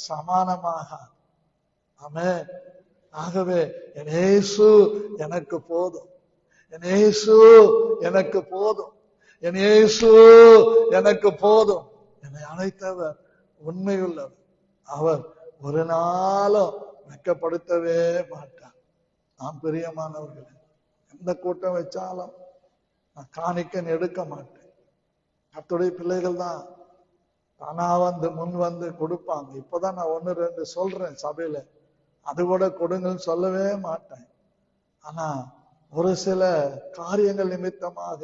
சமானமாக. ஆமென். ஆகவே என் இயேசு எனக்கு போதும், என் இயேசு எனக்கு போதும், என் இயேசு எனக்கு போதும். என்னை அழைத்தவர் உண்மையுள்ளவர். அவர் ஒரு நாளும் வெட்கப்படுத்தவே மாட்டார். நான் பிரியமானவர்களே, எந்த கூட்டம் வச்சாலும் நான் காணிக்கை எடுக்க மாட்டேன். கர்த்தருடைய பிள்ளைகள் தான் தானா வந்து முன் வந்து கொடுப்பாங்க. இப்பதான் நான் 1-2 சொல்றேன் சபையில, அது கூட கொடுங்கன்னு சொல்லவே மாட்டேன். ஆனா ஒரு சில காரியங்கள் நிமித்தமாக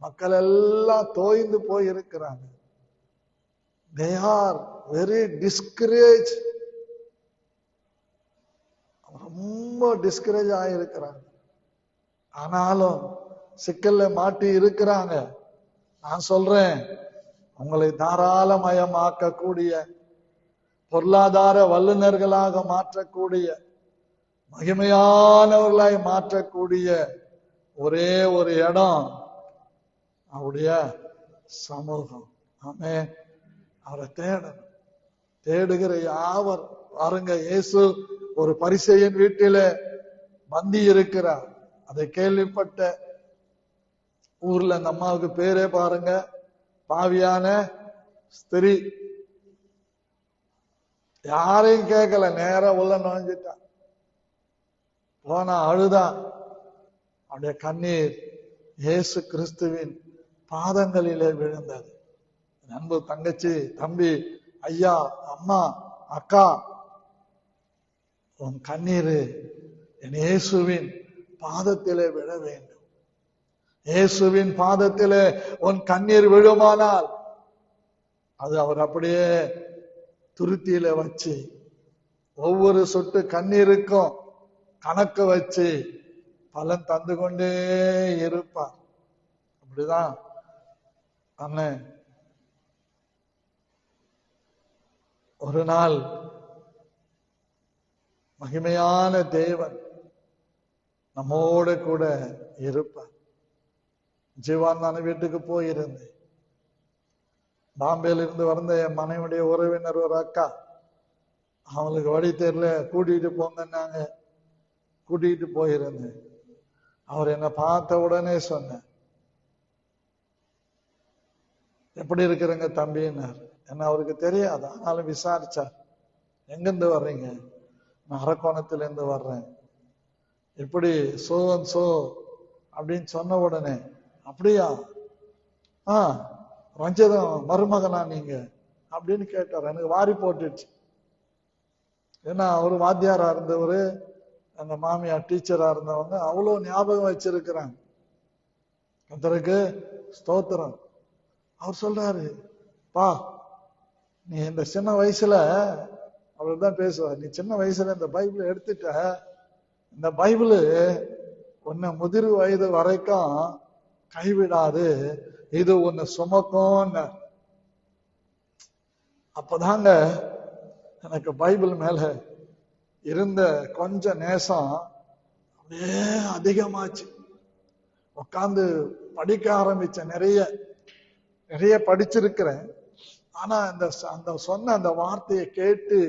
மக்கள் எல்லாம் தோய்ந்து போய் இருக்கிறாங்க. They are very discouraged. ரொம்ப டிஸ்கரேஜ் ஆகியிருக்கிறாங்க. ஆனாலும் சிக்கல்ல மாட்டி இருக்கிறாங்க. நான் சொல்றேன், உங்களை தாராளமயமாக்கக்கூடிய, பொருளாதார வல்லுநர்களாக மாற்றக்கூடிய, மகிமையானவர்களாய் மாற்றக்கூடிய ஒரே ஒரு இடம் அவருடைய சமூகம். ஆமென். அவரை தேடணும். தேடுகிற யாவர் பாருங்க, இயேசு ஒரு பரிசேயன் வீட்டிலே பந்தி இருக்கிறார். அதை கேள்விப்பட்ட ஊர்ல அந்த அம்மாவுக்கு பேரே பாருங்க, பாவியான ஸ்திரீ. யாரையும் கேட்கல, நேரா உள்ள நுழைஞ்சிட்டா. போனா அழுதான். அவருடைய கண்ணீர் இயேசு கிறிஸ்துவின் பாதங்களிலே விழுந்தது. அன்பு தங்கச்சி, தம்பி, ஐயா, அம்மா, அக்கா, உன் கண்ணீர் என் இயேசுவின் பாதத்திலே விழ வேண்டும். இயேசுவின் பாதத்திலே உன் கண்ணீர் விழுமானால் அது அவர் அப்படியே துருத்தியில வச்சு ஒவ்வொரு சொட்டு கண்ணீருக்கும் கணக்கு வச்சு பலன் தந்து கொண்டே இருப்பார். அப்படிதான் அண்ணன் ஒரு நாள் மகிமையான தேவன் நம்மோடு கூட இருப்பார். ஜீவான் நான் வீட்டுக்கு போயிருந்தேன். பாம்பேல இருந்து வந்த என் மனைவியுடைய உறவினர் ஒரு அக்கா, அவங்களுக்கு வழி தெரியல, கூட்டிட்டு போங்கன்னாங்க. கூட்டிட்டு போயிருந்தேன். அவர் என்னை பார்த்த உடனே சொன்னார், எப்படி இருக்கிறங்க தம்பின்னார். என்ன அவருக்கு தெரியாது, ஆனாலும் விசாரிச்சார். எங்கிருந்து வர்றீங்க? நான் அரக்கோணத்துல இருந்து வர்றேன். எப்படி சோ அப்படின்னு சொன்ன உடனே, அப்படியா, ரஞ்சதம் மருமகனா நீங்க அப்படின்னு கேட்டார். எனக்கு வாரி போட்டுச்சு. ஏன்னா அவரு வாத்தியாரா இருந்தவரு, அந்த மாமியார் டீச்சரா இருந்தவங்க, அவ்வளவு ஞாபகம் வச்சிருக்கிறாங்க. கர்த்தருக்கு ஸ்தோத்திரம். அவர் சொல்றாரு, பா நீ இந்த சின்ன வயசுல, அவர் தான் பேசுவார், நீ சின்ன வயசுல இந்த பைபிள் எடுத்துட்ட, இந்த பைபிள் உன்னை முதிர் வயது வரைக்கும் கைவிடாது, இது ஒன்னு சுமக்கும். அப்பதாங்க எனக்கு பைபிள் மேல இருந்த கொஞ்ச நேசம் அப்படியே அதிகமாச்சு. உட்கார்ந்து படிக்க ஆரம்பிச்ச, நிறைய படிச்சிருக்கிறேன். ஆனா அந்த சொன்ன அந்த வார்த்தையை கேட்டு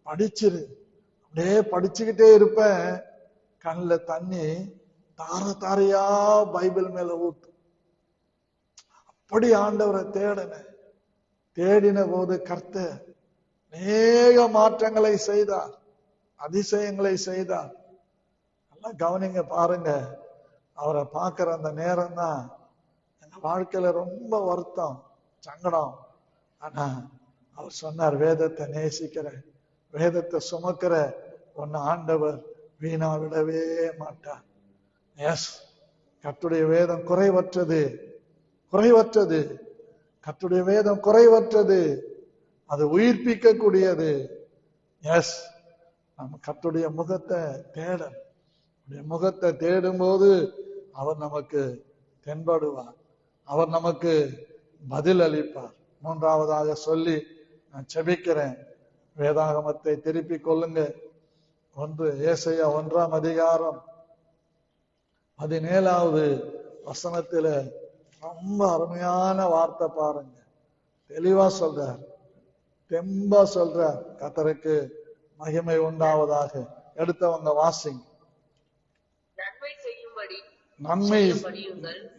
படிச்சிரு, அப்படியே படிச்சுக்கிட்டே இருப்பேன். கண்ணுல தண்ணி தார தாரையா பைபிள் மேல ஊத்து. அப்படி ஆண்டவரை தேடின போது கர்த்தர் அநேக மாற்றங்களை செய்தார், அதிசயங்களை செய்தார். நல்லா கவனிங்க, பாருங்க. அவரை பார்க்கிற அந்த நேரம் தான் எங்க வாழ்க்கையில ரொம்ப வருத்தம், சங்கடம். ஆனா அவர் சொன்னார், வேதத்தை நேசிக்கிற, வேதத்தை சுமக்கிற ஒன்னு ஆண்டவர் வீணா விடவே மாட்டார். எஸ், கர்த்தருடைய வேதம் குறைவற்றது. கர்த்தருடைய வேதம் குறைவற்றது, அது உயிர்ப்பிக்க கூடியது. எஸ், நம்ம கர்த்தருடைய முகத்தை முகத்தை தேடும் போது அவர் நமக்கு தென்படுவார், அவர் நமக்கு பதில் அளிப்பார். மூன்றாவதாக சொல்லி நான் செபிக்கிறேன். வேதாகமத்தை திருப்பிக் கொள்ளுங்க. ஏசாயா 1ஆம் அதிகாரம் 17வது வசனத்துல ரொம்ப அருமையான வார்த்தை பாருங்க. தெளிவா சொல்றார், தெம்பா சொல்றார். கர்த்தருக்கு மகிமை உண்டாவதாக. எடுத்தவங்க வாசிங்க.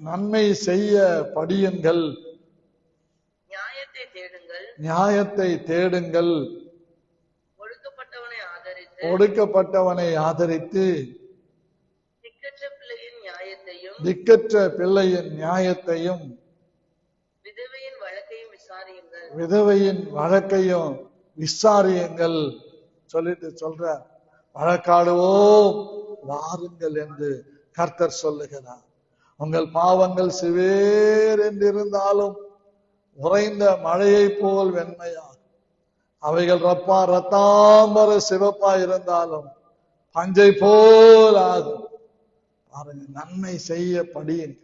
நன்மை செய்ய படியுங்கள், நியாயத்தை தேடுங்கள், ஒடுக்கப்பட்டவனை ஆதரித்து திக்கற்ற பிள்ளையின் நியாயத்தையும் விதவையின் வழக்கையும் விசாரியுங்கள். சொல்லிட்டு சொல்ற, வழக்காடுவோம் வாருங்கள் என்று கர்த்தர் சொல்லுகிறார். உங்கள் பாவங்கள் சிவேர் என்றிருந்தாலும் உறைந்த மழையை போல் வெண்மையாகும். அவைகள் ரத்தாம்பர சிவப்பா இருந்தாலும் பஞ்சை போல் ஆகும். பாருங்க, நன்மை செய்ய படியுங்க.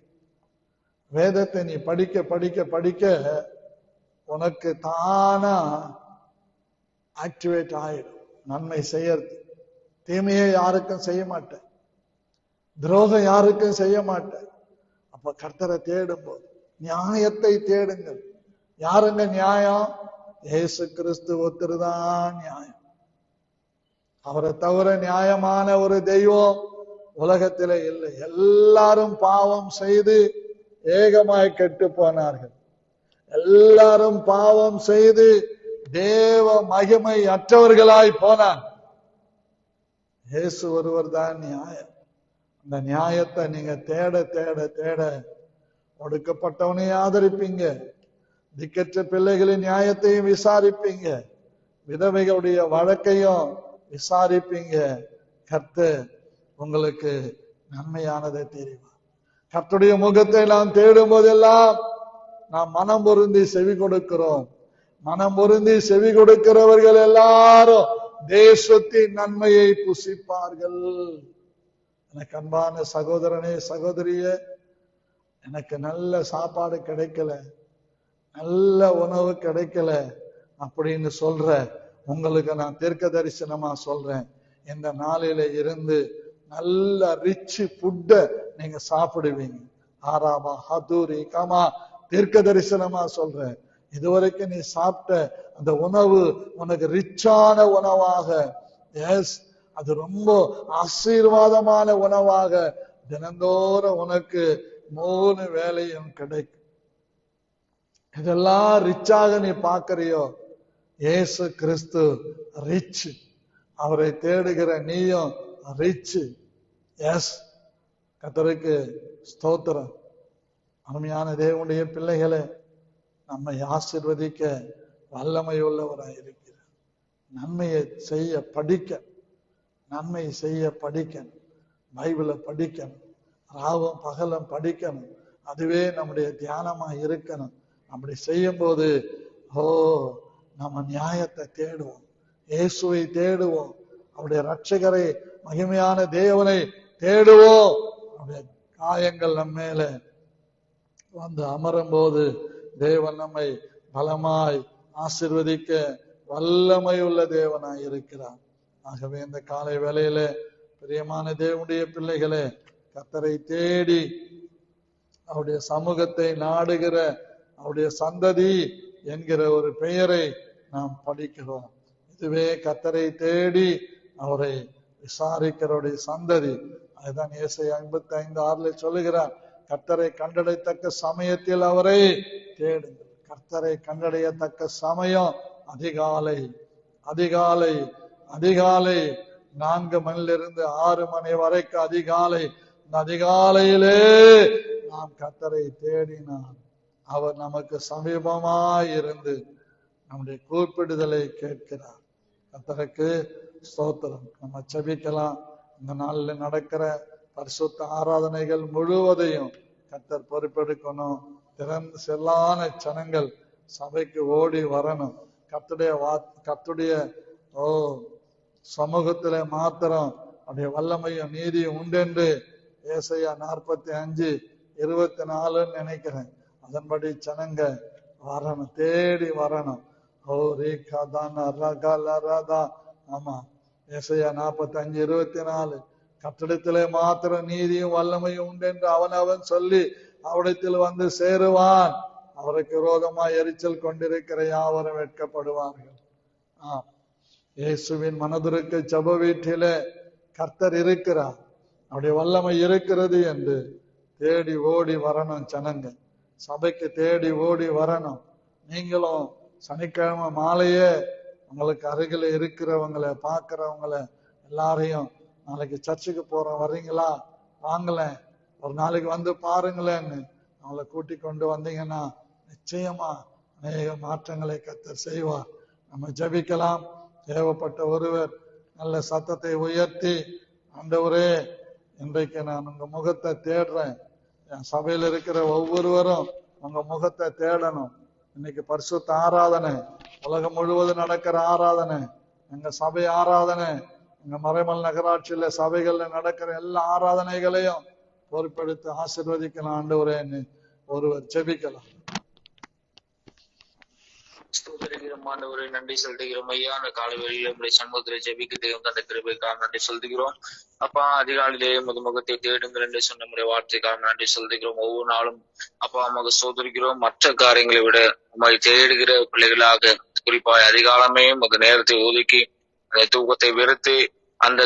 வேதத்தை நீ படிக்க படிக்க படிக்க உனக்கு தானா ஆக்டிவேட் ஆயிடும். நன்மை செய்யறது, தீமையை யாருக்கும் செய்ய மாட்டேன், துரோகம் யாருக்கும் செய்ய மாட்டேன். அப்ப கர்த்தரை தேடும் போது நியாயத்தை தேடுங்கள். யாருங்க நியாயம்? இயேசு கிறிஸ்து ஒருத்தருதான் நியாயம். அவரை தவிர நியாயமான ஒரு தெய்வம் உலகத்திலே இல்லை. எல்லாரும் பாவம் செய்து ஏகமாய் கெட்டு போனார்கள். எல்லாரும் பாவம் செய்து தேவ மகிமை அற்றவர்களாய் போனார். இயேசு ஒருவர் தான் நியாயம். அந்த நியாயத்தை நீங்க தேட தேட தேட ஒடுக்கப்பட்டவனை ஆதரிப்பீங்க, திக்கற்ற பிள்ளைகளின் நியாயத்தையும் விசாரிப்பீங்க, விதவைகளுடைய வழக்கையும் விசாரிப்பீங்க. கர்த்தர் உங்களுக்கு நன்மையானதை தெரியும். கர்த்தருடைய முகத்தை நாம் தேடும் போதெல்லாம் நாம் மனம் பொருந்தி செவி கொடுக்கிறோம். மனம் பொருந்தி செவி கொடுக்கிறவர்கள் எல்லாரும் தேசத்தின் நன்மையை புசிப்பார்கள். எனக்கு அன்பான சகோதரனே சகோதரியே, எனக்கு நல்ல சாப்பாடு கிடைக்கல, நல்ல உணவு கிடைக்கல அப்படின்னு சொல்ற உங்களுக்கு நான் தீர்க்க தரிசனமா சொல்றேன், இந்த நாளில இருந்து நல்ல ரிச் ஃபுட்ட நீங்க சாப்பிடுவீங்க. ஆராமா ஹதூரி கமா தீர்க்க தரிசனமா சொல்றேன். இதுவரைக்கும் நீ சாப்பிட்ட அந்த உணவு உனக்கு ரிச்சான உணவாக, எஸ் அது ரொம்ப ஆசீர்வாதமான உணவாக தினந்தோறும் உனக்கு 3 வேளையும் கிடைக்கும். இதெல்லாம் ரிச்சாக நீ பார்க்கறியோ, இயேசு கிறிஸ்து ரிச். அவரை தேடுகிற நீயும் ரிச். எஸ், கர்த்தருக்கு ஸ்தோத்திரம். அருமையான தேவனுடைய பிள்ளைகளை, நம்மை ஆசீர்வதிக்க வல்லமை உள்ளவராய் இருக்கிறார். நன்மையை செய்ய படிக்க, நன்மை செய்ய படிக்கணும், பைபிளை படிக்கணும், ராவும் பகலும் படிக்கணும். அதுவே நம்முடைய தியானமா இருக்கணும். அப்படி செய்யும் போது நம்ம நியாயத்தை தேடுவோம், இயேசுவை தேடுவோம், அவருடைய ரட்சகரை மகிமையான தேவனை தேடுவோம். அவருடைய காயங்கள் நம்ம மேல வந்து அமரும் போது தேவன் நம்மை பலமாய் ஆசீர்வதிக்க வல்லமை உள்ள தேவனாய் இருக்கிறார். ஆகவே இந்த காலை வேளையில பிரியமான தேவனுடைய பிள்ளைகளே, கர்த்தரை தேடி அவருடைய சமூகத்தை நாடுகிற அவருடைய சந்ததி என்கிற ஒரு பெயரை நாம் படிக்கிறோம். இதுவே கர்த்தரை தேடி அவரை விசாரிக்கிறவருடைய சந்ததி. அதுதான் ஏசாயா 55:6 சொல்லுகிறார், கர்த்தரை கண்டடையத்தக்க சமயத்தில் அவரை தேடுங்கள். கர்த்தரை கண்டடையத்தக்க சமயம் அதிகாலை, அதிகாலை, அதிகாலை 4 மணிலிருந்து 6 மணி வரைக்கும் அதிகாலை. இந்த அதிகாலையிலே நாம் கர்த்தரை தேடினார் அவர் நமக்கு சமீபமாய் இருந்து நம்முடைய கூப்பிடுதலை கேட்கிறார். கர்த்தருக்கு ஸ்தோத்திரம். நம்ம செபிக்கலாம். இந்த நாளில் நடக்கிற பரிசுத்த ஆராதனைகள் முழுவதையும் கர்த்தர் பொறுப்பெடுக்கணும். திறந்து செல்லான ஜனங்கள் சபைக்கு ஓடி வரணும். கர்த்தருடைய சமூகத்திலே மாத்திரம் அப்படியே வல்லமையும் நீதியும் உண்டென்று ஏசாயா 45:24 நினைக்கிறேன். அதன்படி ஜனங்க வரணும், தேடி வரணும். ஆமா, ஏசாயா 45:24 கட்டிடத்திலே மாத்திரம் நீதியும் வல்லமையும் உண்டு என்று அவன் சொல்லி அவரிடத்தில் வந்து சேருவான். அவருக்கு விரோதமாய் எரிச்சல் கொண்டிருக்கிற யாவரும் வெட்கப்படுவார்கள். இயேசுவின் மனதிற்கு ஜெப வீட்டிலே கர்த்தர் இருக்கிறார், அவருடைய வல்லமை இருக்கிறது என்று தேடி ஓடி வரணும். ஜனங்க சபைக்கு தேடி ஓடி வரணும். நீங்களும் சனிக்கிழமை மாலையே உங்களுக்கு அருகில் இருக்கிறவங்களை பார்க்கிறவங்களை எல்லாரையும் நாளைக்கு சர்ச்சுக்கு போறோம் வர்றீங்களா, வாங்கலேன், ஒரு நாளைக்கு வந்து பாருங்களேன்னு அவங்களை கூட்டி கொண்டு வந்தீங்கன்னா நிச்சயமா அநேக மாற்றங்களை கர்த்தர் செய்வார். நம்ம ஜெபிக்கலாம். தேவைப்பட்ட ஒருவர் நல்ல சத்தத்தை உயர்த்தி, ஆண்டவரே இன்றைக்கு நான் உங்க முகத்தை தேடுறேன், என் சபையில் இருக்கிற ஒவ்வொருவரும் உங்க முகத்தை தேடணும். இன்னைக்கு பரிசுத்த ஆராதனை, உலகம் முழுவதும் நடக்கிற ஆராதனை, எங்க சபை ஆராதனை, எங்க மறைமல் நகராட்சியில சபைகள்ல நடக்கிற எல்லா ஆராதனைகளையும் பொறுப்பெடுத்து ஆசீர்வதிக்கலாம் ஆண்டவரேன்னு ஒருவர் ஜெபிக்கலாம். ஆண்டவரே நன்றி செலுத்துகிறோம் ஐயா. அந்த காலை வெளியில உங்களுடைய சண்முகத்திலே ஜெபிக்க தெய்வம் தந்த கிருபைக்காக நன்றி செலுத்துகிறோம் அப்பா. அதிகாலையிலேயே முகத்தை தேடுங்கள் என்று சொன்ன நம்முடைய வார்த்தைக்காக நன்றி செலுத்துகிறோம். ஒவ்வொரு நாளும் அப்பா அம்மாவை சோதரிக்கிறோம். மற்ற காரியங்களை விட உண்மை தேடுகிற பிள்ளைகளாக குறிப்பாக அதிகாலமே உங்க நேரத்தை ஒதுக்கி அந்த தூக்கத்தை வெறுத்து அந்த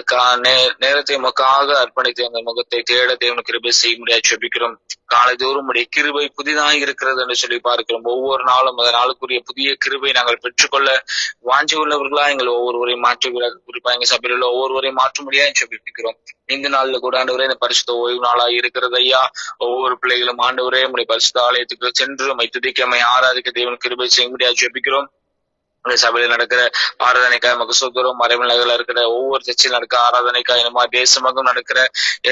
நேரத்தை உமக்காக அர்ப்பணித்து அந்த முகத்தை தேட தேவன் கிருபை செய்ய முடியாது ஜெபிக்கிறோம். காலைதோறும் உடைய கிருபை புதிதாக இருக்கிறது என்று சொல்லி பார்க்கிறோம். ஒவ்வொரு நாளும் அந்த நாளுக்குரிய புதிய கிருபை நாங்கள் பெற்றுக்கொள்ள வாஞ்சி உள்ளவர்களா எங்கள் ஒவ்வொருவரையும் மாற்றுகிறார். குறிப்பா எங்க சபையில் உள்ள ஒவ்வொருவரையும் மாற்ற முடியாது ஜெபிக்கிறோம். இந்த நாள்ல கூட ஆண்டவரே இந்த பரிசுத்த ஓய்வு நாளா இருக்கிறது ஐயா. ஒவ்வொரு பிள்ளைகளும் ஆண்டவரே உடைய பரிசுத்த ஆலயத்துக்கு சென்று துதிக்க ஆராதிக்க தேவன் கிருபை செய்ய முடியாது ஜெபிக்கிறோம். சபையில் நடக்கிற ஆராதனைக்காய் மக சோதரம் மறைமலைகள் இருக்கிற ஒவ்வொரு சர்ச்சையில் நடக்கிற ஆராதனைக்காய் நம்ம தேசமகம் நடக்கிற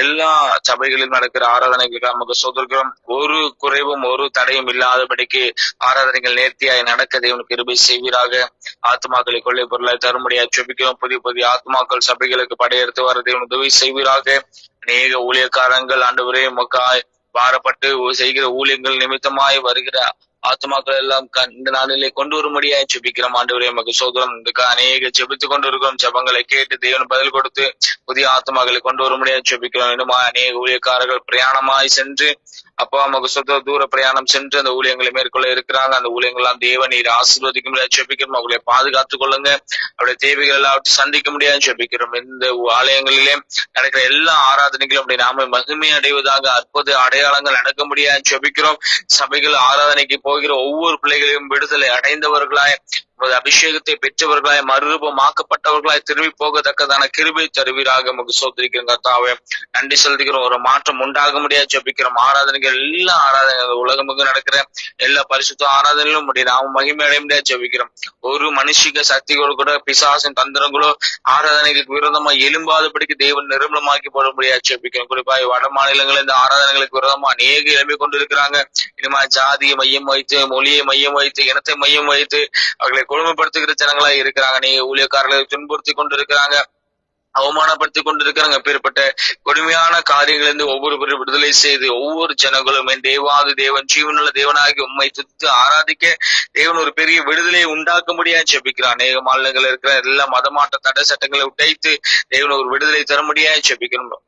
எல்லா சபைகளிலும் நடக்கிற ஆராதனைக்காக மக சோதரம் ஒரு குறைவும் ஒரு தடையும் இல்லாதபடிக்கு ஆராதனைகள் நேர்த்தியாய் நடக்க தேவனுக்கு கிருபை செய்வீராக. ஆத்மாக்களை கொள்ளை பொருளாய் தரும்படியா ஜெபிக்கிறோம். புதிய புதிய ஆத்மாக்கள் சபைகளுக்கு படையெடுத்து வர தேவன் உதவி செய்வீராக. அநேக ஊழியக்காரங்கள் ஆண்டவரே மக்காய் பாரப்பட்டு செய்கிற ஊழியங்கள் நிமித்தமாய் வருகிற ஆத்மாக்கள் எல்லாம் இந்த நாளிலே கொண்டு வரும்படியாய் ஜெபிக்கிறோம். ஆண்டவரே மக சோதரம் அநேக ஜெபித்து கொண்டு இருக்கிறோம். ஜெபங்களை கேட்டு தேவன் பதில் கொடுத்து புதிய ஆத்மாக்களை கொண்டு வரும்படியாய் ஜெபிக்கிறோம். இன்னும் அநேக ஊழியக்காரர்கள் பிரயாணமாய் சென்று அப்பா மக சொந்த தூர பிரயாணம் சென்று அந்த ஊழியங்களை மேற்கொள்ள இருக்கிறாங்க. அந்த ஊழியங்கள்லாம் தேவன் நீர் ஆசீர்வதிக்க முடியாது ஜெபிக்கிறோம். அவங்களை பாதுகாத்துக் கொள்ளுங்க. அவருடைய தேவைகள் எல்லாவற்றையும் சந்திக்க முடியாது ஜெபிக்கிறோம். இந்த ஆலயங்களிலே நடக்கிற எல்லா ஆராதனைகளும் அப்படி நாம மகிமை அடைவதாக அற்புத அடையாளங்கள் நடக்க முடியாது ஜெபிக்கிறோம். சபைகள் ஆராதனைக்கு போகிற ஒவ்வொரு பிள்ளைகளையும் விடுதலை அடைந்தவர்களாய் அபிஷேகத்தை பெற்றவர்களாய் மறுரூபமாக்கப்பட்டவர்களாய் திரும்பி போகத்தக்கதான கிருபை தருவீராக. நமக்கு சோதரிக்கிறோம் கர்த்தாவே. நன்றி செலுத்துகிறோம். ஒரு மாற்றம் உண்டாக முடியாது ஜெபிக்கிறோம். ஆராதனைகள் எல்லா ஆராதனைகள் உலகமுக்கு நடக்கிற எல்லா பரிசுத்த ஆராதனைகளும் நாம மகிமை அடைய முடியாது ஜெபிக்கிறோம். ஒரு மனுஷிக சக்திகளோ கூட பிசாசின் தந்திரங்களோ ஆராதனைகளுக்கு விரோதமா எழும்பாதபடிக்கு தேவன் நிர்மலமாக்கி போட முடியாது ஜெபிக்கிறோம். குறிப்பாக வட மாநிலங்கள் இந்த ஆராதனைகளுக்கு விரோதமா அநேக எழுப்பி கொண்டிருக்கிறாங்க. இனிமா ஜாதியை மையம் வைத்து, மொழியை மையம் வைத்து, இனத்தை மையம் வைத்து அவர்களை கொடுமைப்படுத்துகிற ஜனங்களா இருக்கிறாங்க. நீங்க ஊழியக்காரர்களை துன்புறுத்தி கொண்டிருக்கிறாங்க, அவமானப்படுத்திக் கொண்டிருக்கிறாங்க. அப்பேற்பட்ட கொடுமையான காரியங்களிலிருந்து ஒவ்வொரு விடுதலை செய்து ஒவ்வொரு ஜனங்களும் என் தேவாதி தேவன் ஜீவனுள்ள தேவனாகி உண்மை துத்து ஆராதிக்க தேவன் ஒரு பெரிய விடுதலையை உண்டாக்க முடியாது ஜெபிக்கிறான். அநேக மாநிலங்கள் இருக்கிற எல்லா மதமாட்ட தடை சட்டங்களை உடைத்து தேவன் ஒரு விடுதலை தர முடியாது ஜெபிக்கணும்.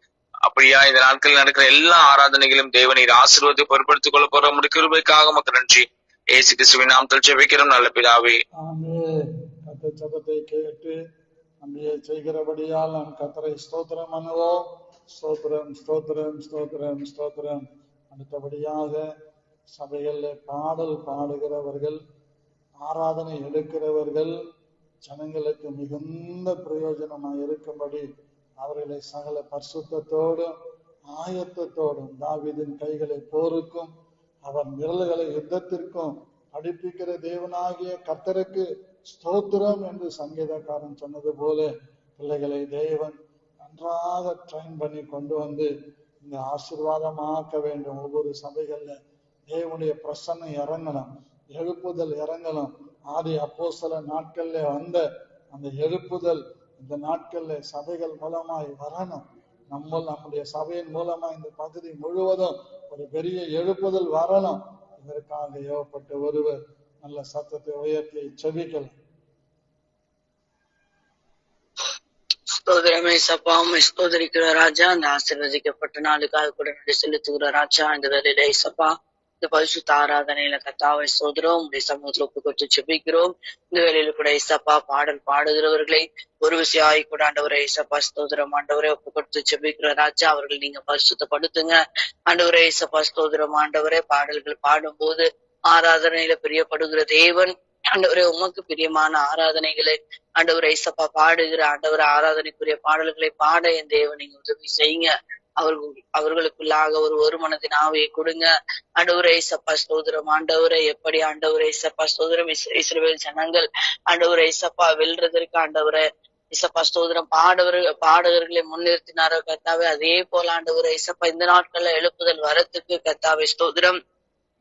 அப்படியா இந்த நாட்களில் நடக்கிற எல்லா ஆராதனைகளும் தேவனீர் ஆசீர்வாதத்தை பொருட்படுத்திக் கொள்ள போற முடிய கிருபைக்காக மக்கள் நன்றி. ஏசு கிறிஸ்துவின் நாமத்தில் ஜெபிக்கிறோம் நல்ல பிதாவே. கர்த்தர் ஜெபத்தை கேட்டு நம்மையை செய்கிறபடியால் நாம் கர்த்தரை ஸ்தோத்திரம் பண்ணுவோம். ஸ்தோத்திரம் ஸ்தோத்திரம் ஸ்தோத்திரம் ஸ்தோத்திரம். அடுத்தபடியாக சபைகளில் பாடல் பாடுகிறவர்கள், ஆராதனை எடுக்கிறவர்கள் ஜனங்களுக்கு மிகுந்த பிரயோஜனமாக இருக்கும்படி அவர்களை சகல பரிசுத்தத்தோடும் ஆயத்தத்தோடும் தாவீதின் கைகளை போருக்கும் அவன் விரல்களை யுத்தத்திற்கும் படிப்பிக்கிற தேவனாகிய கர்த்தருக்கு ஸ்தோத்திரம் என்று சங்கீதக்காரன் சொன்னது போல பிள்ளைகளை தேவன் நன்றாக ட்ரெயின் பண்ணி கொண்டு வந்து இந்த ஆசீர்வாதமாக்க வேண்டும். ஒவ்வொரு சபைகள்ல தேவனுடைய பிரசன்னம் இறங்கணும், எழுப்புதல் இறங்கணும். ஆதி அப்போஸ்தல நாட்கள்ல வந்த அந்த எழுப்புதல் இந்த நாட்கள்ல சபைகள் மூலமாய் வரணும். நம்முடைய சபையின் மூலமா இந்த பகுதி முழுவதும் ஒரு பெரிய எழுப்புதல் வரணும். இதற்காக ஏவப்பட்ட ஒருவர் நல்ல சத்தத்தை உயர்த்தி செபிக்கலாம். ஸ்தோத்திரமே சப்பா, உம்மை ஸ்தோத்திரிக்கிற ராஜா. அந்த ஆசீர்வதிக்கப்பட்ட நாளுக்காக கூட நன்றி செலுத்துகிற ராஜா. இந்த வேலையில சப்பா இந்த பரிசுத்த ஆராதனையில கர்த்தாவை ஸ்தோத்திரம் உடைய சமூகத்துல ஒப்பு கொடுத்து செபிக்கிறோம். இந்த வேலையில கூட இசப்பா பாடல் பாடுகிறவர்களை ஒரு விஷயம் கூட ஆண்டவரை இசப்பா ஸ்தோத்திரம் ஆண்டவரை ஒப்பு கொடுத்து செபிக்கிற ராஜா. அவர்கள் நீங்க பரிசுத்தப்படுத்துங்க ஆண்டவரே. இசப்பா ஸ்தோத்திரம் ஆண்டவரே. பாடல்கள் பாடும் போது ஆராதனையில பிரியப்படுகிற தேவன் ஆண்டவரே, உமக்கு பிரியமான ஆராதனைகளை ஆண்டவரை இசப்பா பாடுகிற ஆண்டவரை ஆராதனைக்குரிய பாடல்களை பாட என் தேவன் நீங்க உதவி செய்யுங்க. அவர்களுக்குள்ளாக ஒரு மனதின் ஆவியை கொடுங்க ஆண்டவரே. இசப்பா ஸ்தோத்திரம் ஆண்டவரை. எப்படி ஆண்டவரை இசப்பா ஸ்தோத்திரம் இஸ்ரவேல் ஜனங்கள் ஆண்டவரை இசப்பா வெல்றதற்கு ஆண்டவரை இசப்பா ஸ்தோத்திரம் பாடகர்களை முன்னிறுத்தினாரோ கர்த்தாவே, அதே போல ஆண்டவரை இசப்பா இந்த நாட்கள்ல எழுப்புதல் வரத்துக்கு கர்த்தாவே ஸ்தோத்திரம்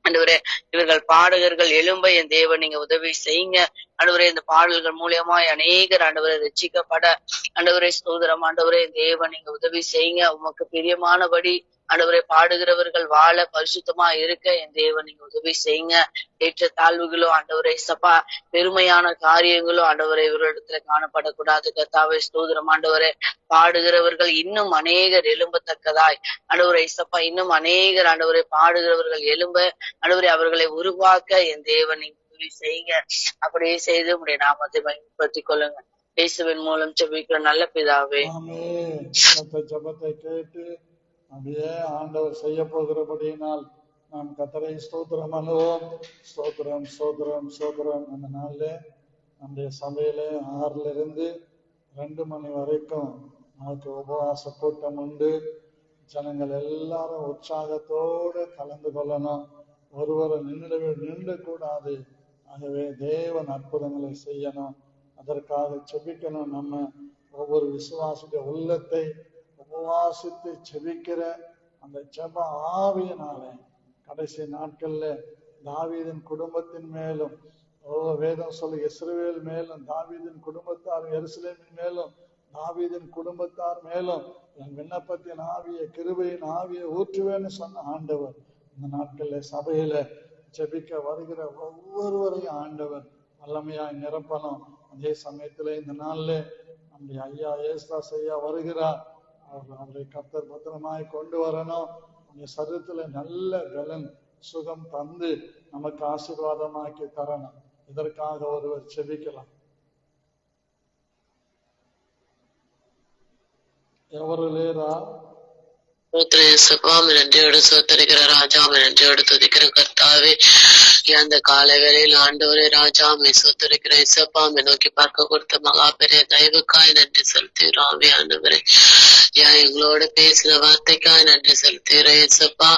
ஆண்டவரே. இவர்கள் பாடகர்கள் எழும்ப என் தேவன் நீங்க உதவி செய்யுங்க ஆண்டவரே. இந்த பாடல்கள் மூலியமாய் அநேகர் ஆண்டவரை ரட்சிக்கப்பட ஆண்டவரே ஸ்தோத்திரம் ஆண்டவரே. தேவன் நீங்க உதவி செய்யுங்க. உமக்கு பிரியமானபடி ஆண்டவரை பாடுகிறவர்கள் வாழ பரிசுத்தமா இருக்க என் தேவன் நீங்க உதவி செய்யுங்க. ஏற்ற தாழ்வுகளோ ஆண்டவரை சப்பா பெருமையான காரியங்களோ ஆண்டவரை இவரிடத்துல காணப்படக்கூடாது கர்த்தாவே ஸ்தோத்திரம் ஆண்டவரே. பாடுகிறவர்கள் இன்னும் அநேகர் எழும்பத்தக்கதாய் ஆண்டவரை சப்பா இன்னும் அநேகர் ஆண்டவரை பாடுகிறவர்கள் எழும்ப ஆண்டவரை அவர்களை உருவாக்க என் தேவன் நீங்க உதவி செய்யுங்க. அப்படியே செய்து உடைய நாமத்தை பயன்படுத்திக் கொள்ளுங்க. இயேசுவின் மூலம் ஜெபிக்கிற நல்ல பிதாவே. ஆமென். கர்த்தர் ஜெபத்தை கேட்டு அப்படியே ஆண்டவர் செய்ய போகிறபடியினால் நாம் கர்த்தரை ஸ்தோத்திரம் பண்ணுவோம். ஸ்தோத்திரம் ஸ்தோத்திரம் ஸ்தோத்திரம். அந்த நாள்ல நம்முடைய சபையில 6 இருந்து 2 மணி வரைக்கும் நமக்கு உபவாச கூட்டம் உண்டு. ஜனங்கள் எல்லாரும் உற்சாகத்தோடு கலந்து கொள்ளணும். ஒருவர் நின்று கூடாது. ஆகவே தேவன் அற்புதங்களை செய்யணும். அதற்காக செபிக்கணும். நம்ம ஒவ்வொரு விசுவாசிய உள்ளத்தை உபவாசித்து செபிக்கிற அந்த ஜெப ஆவியினால கடைசி நாட்கள்ல தாவீதின் குடும்பத்தின் மேலும் வேதம் சொல்லு இஸ்ரவேல் மேலும் தாவீதின் குடும்பத்தார் எருசலேமின் மேலும் தாவீதின் குடும்பத்தார் மேலும் என் விண்ணப்பத்தின் ஆவிய கிருபையின் ஆவியை ஊற்றுவேன்னு சொன்ன ஆண்டவர் இந்த நாட்கள்ல சபையில ஜெபிக்க வருகிற ஒவ்வொருவரையும் ஆண்டவர் வல்லமையாய் நிரப்பணும். அதே சமயத்துல இந்த நாள்ல நம்முடைய ஐயா ஏசுதாஸ் ஐயா வருகிறார். அவரை கர்த்தர் பத்திரமாய் கொண்டு வரணும். அந்த சரீரத்துல நல்ல பலன் சுகம் தந்து நமக்கு ஆசீர்வாதமாக்கி தரணும். இதற்காக ஒருவர் செபிக்கலாம். ఎవరు లేరా? நன்றியோடு சோத்தரிக்கிற ராஜா, நன்றியோடு துதிக்கிற கர்த்தாவே, அந்த காலை வேளையில் ஆண்டவரே ராஜா சோத்தரிக்கிற இசப்பா நோக்கி பார்க்க கொடுத்த மகா பெரிய தயவுக்காய் நன்றி செலுத்துகிறோம். ஆண்டவரே எங்களோட பேசின வார்த்தைக்காய் நன்றி செலுத்துகிறேன். இசப்பா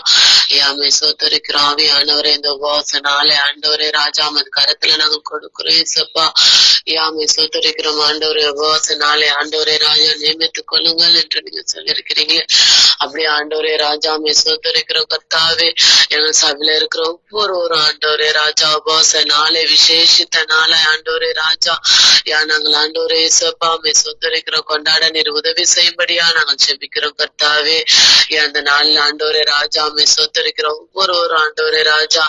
சோத்தரிக்கிறோம். ஆண்டவரே இந்த உபவாச நாளை ஆண்டவரே ராஜா கரத்துல நாங்கள் கொடுக்கிறோம். இசப்பா சோத்தரிக்கிறோம். ஆண்டவரே உபவாச நாளை ஆண்டவரே ராஜா நியமித்துக் கொள்ளுங்கள் என்று நீங்க சொல்லியிருக்கிறீங்களே, அப்படி ஆண்டவரே ராஜா சோத்தரிக்கிற கர்த்தாவே எங்கள் சபையில இருக்கிற ஒவ்வொரு ஆண்டவரே ராஜா உபவாச நாளை விசேஷித்த நாளை ஆண்டவரே ராஜா நாங்கள் ஆண்டவரே இசப்பா சோத்தரிக்கிற கொண்டாட நீர் உதவி செய்யும்படியா நாங்கள் செபிக்கிறோம் கர்த்தாவே. அந்த நாள்ல ஆண்டவரே ராஜா சோத்தரிக்கிற ஒவ்வொரு ஆண்டவரே ராஜா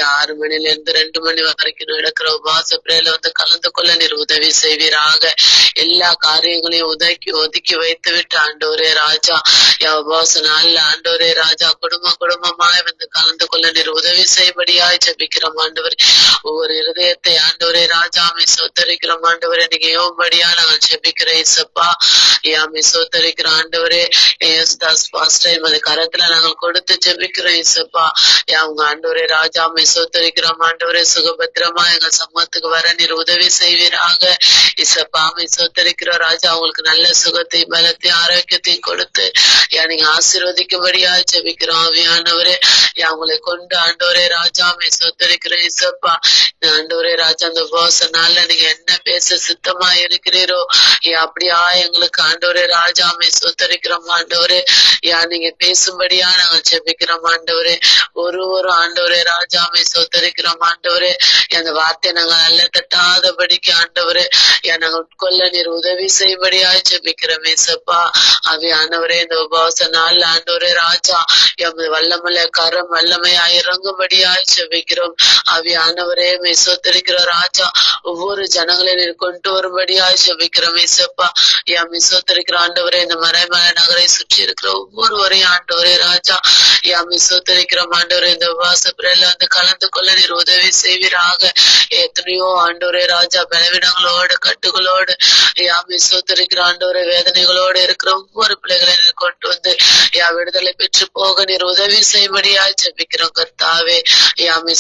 6 மணில இருந்து 2 மணி வரைக்கும் நடக்கிற உபவாச பிரேல வந்து கலந்து கொள்ள நீர் உதவி செய்வீராக. எல்லா காரியங்களையும் ஒதுக்கி வைத்து விட்டு ஆண்டவரே ராஜா உபவாச நாள்ல ஆண்டவரே ராஜா குடும்பமாய் வந்து கலந்து கொள்ள நீர் உதவி செய்யும்படியாய் ஜெபிக்கிறோம் ஆண்டவரே. ஒவ்வொரு இருதயத்தை ஆண்டவரே ராஜா சோத்தரிக்கிறோம் ஆண்டவரே. நீங்க ஏவும்படியா நாங்கள் ஜெபிக்கிறேன் இசப்பா. சோத்தரிக்கிற ஆண்டவரே ஏசுதாஸ் பாஸ்டர் அது கரத்துல நாங்கள் கொடுத்து ஜெபிக்கிறோம் இசப்பா. அவங்க ஆண்டவரே ராஜா சோத்தரிக்கிறோம் ஆண்டவரே. சுகபத்திரமா எங்க சமூகத்துக்கு வர நீர் உதவி செய்வீராக இசப்பா. சோத்தரிக்கிற ராஜா அவங்களுக்கு நல்ல சுகத்தையும் பலத்தையும் ஆரோக்கியத்தையும் கொடுத்து நீங்க ஆசீர்வதிக்கும்படியா ஜெபிக்கிறோம் ஆவியானவரே. அவங்களை கொண்டு ஆண்டவரே ராஜா சோத்தரிக்கிற இசப்பா. ஆண்டவரே ராஜா அந்த உபவாச நாள்ல நீங்க என்ன பேச சித்தமா இருக்கிறீரோ அப்படியா எங்களுக்கு ஆண்டவரே ராஜா சோத்தரிக்கிறோம் ஆண்டவரே. நீங்க பேசும்படியா நாங்கள் ஜெபிக்கிறோம் ஆண்டவரே. ஒரு ஆண்டவரே ராஜா சோத்தரிக்கிறோம் ஆண்டவரே. அந்த வார்த்தை நாங்கள் நல்ல தட்டாதபடிக்கு ஆண்டவரே நாங்கள் உட்கொள்ள நீர் உதவி செய்யும்படியா ஜெபிக்கிறோம் இசப்பா. ஆவியானவரே இந்த உபவாச நாள் ஆண்டவரே ராஜா எமது வல்லமல்ல கரம் வல்லமையாய் இறங்கும்படியாய் ஜெபிக்கிறோம். ஆவியானவரே சோத்தரிக்கிற ராஜா ஒவ்வொரு ஜனங்களை நீர் கொண்டு வரும்படியாய் ஜெபிக்கிறோம் இசப்பா. சோத்தரிக்கிற ஆண்டவரே இந்த மறைமலை நகரை சுற்றி இருக்கிற ஒவ்வொருவரையும் ஆண்டவரே ராஜா சோத்தரிக்கிற ஆண்டவரே இந்த உபவாச பிரேல வந்து கலந்து கொள்ள நீர் உதவி செய்வீராக. எத்தனையோ ஆண்டவரே ராஜா பலவீனங்களோடு கட்டுகளோடு சோத்தரிக்கிற ஆண்டவரே வேதனைகளோடு இருக்கிற ஒவ்வொரு பிள்ளைகளை நீர் கொண்டு வந்து விடுதலை பெற்று போக நீர் உதவி செய்யும்படியா ஜெபிக்கிறோம் கர்த்தாவே.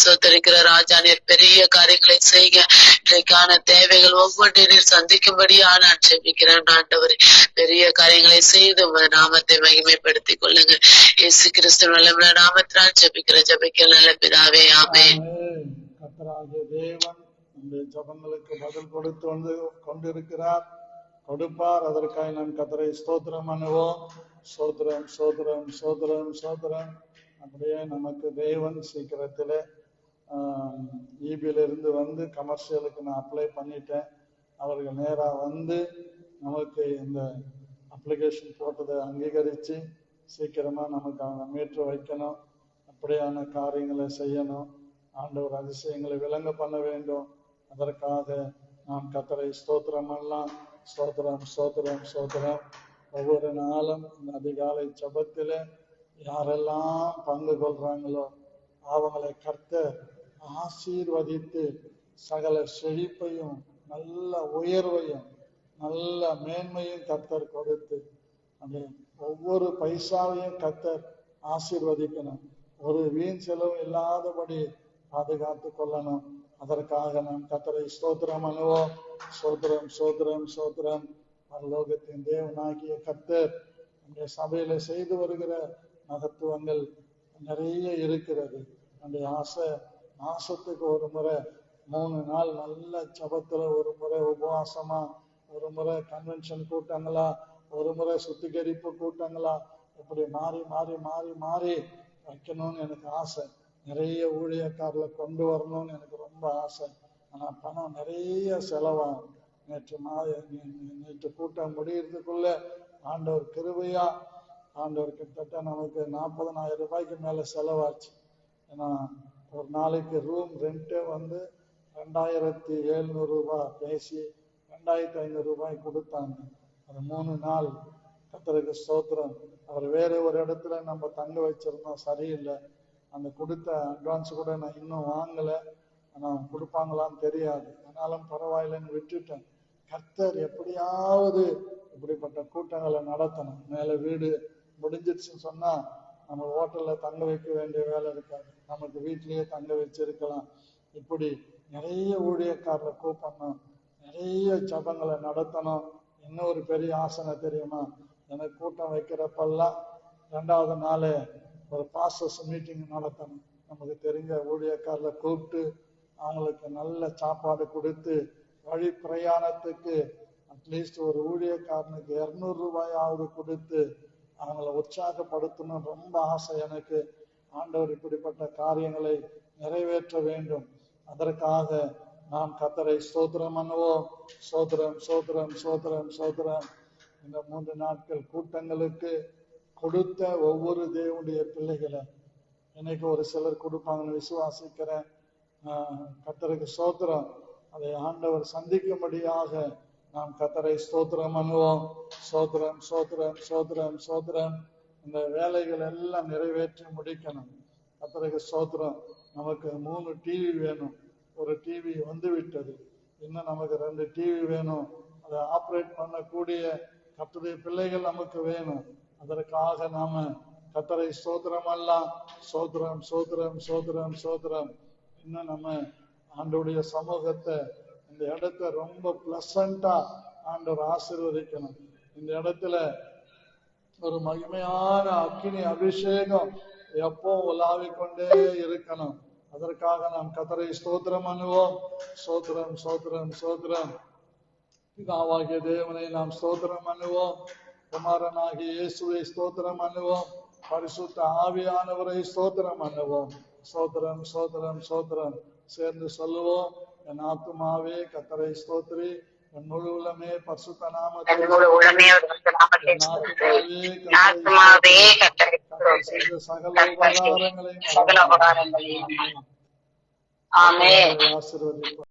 சோத்தரிக்கிற ராஜா நீர் பெரிய காரியங்களை செய்ய இன்றைக்கான தேவைகள் ஒவ்வொன்றையும் நீர் சந்திக்கும்படியா நான் ஜெபிக்கிறேன் ஆண்டவரே. பெரிய காரியங்களை செய்து உமது நாமத்தை மகிமைப்படுத்திக் கொள்ளுங்க. இயேசு கிறிஸ்து நல்ல நாமத்தினால் ஜெபிக்கிற நல்ல பிதாவே ஆமென். கர்த்தராகிய தேவன் நம்முடைய ஜெபங்களுக்கு பதில் கொடுத்து வந்து கொண்டிருக்கிறார், கொடுப்பார். அதற்காக நாம் கர்த்தரை ஸ்தோத்திரம் பண்ணுவோம். சோத்திரம் சோத்திரம் சோத்திரம் சோத்திரம். அப்படியே நமக்கு தேவன் சீக்கிரத்துல இபியிலிருந்து வந்து கமர்ஷியலுக்கு நான் அப்ளை பண்ணிட்டேன். அவர்கள் நேரா வந்து நமக்கு இந்த அப்ளிகேஷன் போட்டதை அங்கீகரித்து சீக்கிரமா நமக்கு அவங்க மீட்டர் வைக்கணும். அப்படியான காரியங்களை செய்யணும். ஆண்டவர் அதிசயங்களை விளங்க பண்ண வேண்டும். அதற்காக நாம் கர்த்தரை ஸ்தோத்திரம் பண்ணலாம். ஸ்தோத்திரம் ஸ்தோத்திரம் ஸ்தோத்திரம். ஒவ்வொரு நாளும் இந்த அதிகாலை ஜெபத்துல யாரெல்லாம் பங்கு கொள்றாங்களோ அவங்களை கர்த்தர் ஆசீர்வதித்து சகல செழிப்பையும் நல்ல உயர்வையும் நல்ல மேன்மையும் கர்த்தர் கொடுத்து அந்த ஒவ்வொரு பைசாவையும் கர்த்தர் ஆசீர்வதிக்கணும். ஒரு வீண் செலவு இல்லாதபடி பாதுகாத்து கொள்ளணும். அதற்காக நாம் கர்த்தரை ஸ்தோத்திரம் பண்ணுவோம். ஸ்தோத்திரம் ஸ்தோத்திரம் ஸ்தோத்திரம். பரலோகத்தின் தேவனாகிய கர்த்தர் நம்முடைய சபையில செய்து வருகிற மகத்துவங்கள் நிறைய இருக்கிறது. அந்த மாசத்துக்கு ஒரு முறை 3 நாள் நல்ல ஜபத்துல, ஒரு முறை உபவாசமா, ஒரு முறை கன்வென்ஷன் கூட்டங்களா, ஒரு முறை சுத்திகரிப்பு கூட்டங்களா, இப்படி மாறி மாறி மாறி மாறி வைக்கணும்னு எனக்கு ஆசை. நிறைய ஊழியக்காரர்களை கொண்டு வரணும்னு எனக்கு ரொம்ப ஆசை. ஆனா பணம் நிறைய செலவாகும். நேற்று கூட்டம் முடியறதுக்குள்ள ஆண்டவர் கிருபையா, ஆண்டவர் கிட்டத்தட்ட நமக்கு 40,000 ரூபாய்க்கு மேல செலவாச்சு. ஏன்னா ஒரு நாளைக்கு ரூம் ரெண்டே வந்து 2,700 ரூபாய் பேசி 2,500 ரூபாய் கொடுத்தாங்க. அது 3 நாள். கர்த்தருக்கு ஸ்தோத்திரம். அவர் வேற ஒரு இடத்துல நம்ம தங்க வச்சிருந்தோம், சரியில்லை. அந்த கொடுத்த அட்வான்ஸ் கூட நான் இன்னும் வாங்கல. ஆனா கொடுப்பாங்களான்னு தெரியாது. ஆனாலும் பரவாயில்லைன்னு விட்டுட்டேன். கர்த்தர் எப்படியாவது இப்படிப்பட்ட கூட்டங்களை நடத்தணும். மேல வீடு முடிஞ்சிடுச்சுன்னு சொன்னா நம்ம ஹோட்டல்ல தங்க வைக்க வேண்டிய வேலை இருக்காது, நமக்கு வீட்லயே தங்க வச்சிருக்கலாம். இப்படி நிறைய ஊழியக்காரரை கூப்பிடணும், நிறைய ஜபங்களை நடத்தணும். இன்னொரு பெரிய ஆசனை தெரியுமா? எனக்கு கூட்டம் வைக்கிறப்பெல்லாம் 2வது நாள் ஒரு பாஸ்டர்ஸ் மீட்டிங் நடத்தணும். நமக்கு தெரிஞ்ச ஊழியக்காரரை கூப்பிட்டு அவங்களுக்கு நல்ல சாப்பாடு கொடுத்து, வழி பிரயாணத்துக்கு அட்லீஸ்ட் ஒரு ஊழியக்காரனுக்கு 200 ரூபாயாவது கொடுத்து அவங்கள உற்சாகப்படுத்தணும் ரொம்ப ஆசை எனக்கு. ஆண்டவர் இப்படிப்பட்ட காரியங்களை நிறைவேற்ற வேண்டும். அதற்காக நாம் கர்த்தரை ஸ்தோத்திரம் பண்ணுவோம். ஸ்தோத்திரம் ஸ்தோத்திரம் ஸ்தோத்திரம் ஸ்தோத்திரம். இந்த 3 நாட்கள் கூட்டங்களுக்கு கொடுத்த ஒவ்வொரு தேவனுடைய பிள்ளைகளை இன்னைக்கு ஒரு சிலர் கொடுப்பாங்கன்னு விசுவாசிக்கிறேன். கர்த்தருக்கு ஸ்தோத்திரம். அதை ஆண்டவர் சந்திக்கும்படியாக நாம் கர்த்தரை ஸ்தோத்திரம் பண்ணுவோம். ஸ்தோத்திரம் ஸ்தோத்திரம் ஸ்தோத்திரம் ஸ்தோத்திரம். இந்த வேலைகள் எல்லாம் நிறைவேற்றி முடிக்கணும். கர்த்தருக்கு ஸ்தோத்திரம். நமக்கு 3 டிவி வேணும். ஒரு டிவி வந்து விட்டது, இன்னும் நமக்கு 2 டிவி வேணும். அதை ஆப்ரேட் பண்ணக்கூடிய கர்த்தருடைய பிள்ளைகள் நமக்கு வேணும். அதற்காக நாம கர்த்தரை ஸ்தோத்திரம் எல்லாம் ஸ்தோத்திரம் ஸ்தோத்திரம் ஸ்தோத்திரம் ஸ்தோத்திரம். இன்னும் நம்ம ஆண்டவருடைய சமூகத்தை, இந்த இடத்த ரொம்ப பிளசண்டா ஆண்டவர் ஆசீர்வதிக்கணும். இந்த இடத்துல ஒரு மகிமையான அக்கினி அபிஷேகம் எப்போ உலாவிக்கொண்டே இருக்கணும். அதற்காக நாம் கர்த்தரை ஸ்தோத்திரம் பண்ணுவோம். ஸ்தோத்திரம் ஸ்தோத்திரம் ஸ்தோத்திரம். பிதாவாகிய தேவனை நாம் ஸ்தோத்திரம் பண்ணுவோம். குமாரனாகிய இயேசுவை ஸ்தோத்திரம் பண்ணுவோம். பரிசுத்த ஆவியானவரை ஸ்தோத்திரம் பண்ணுவோம். ஸ்தோத்திரம் ஸ்தோத்திரம் ஸ்தோத்திரம். சேர்ந்து சொல்லுவோம். என் ஆத்துமாவே கர்த்தரை ஸ்தோத்திரி, என் முழு உள்ளமே பரிசுத்த நாமத்தை சகல உபகாரங்களையும் ஆசீர்வதிப்பார்.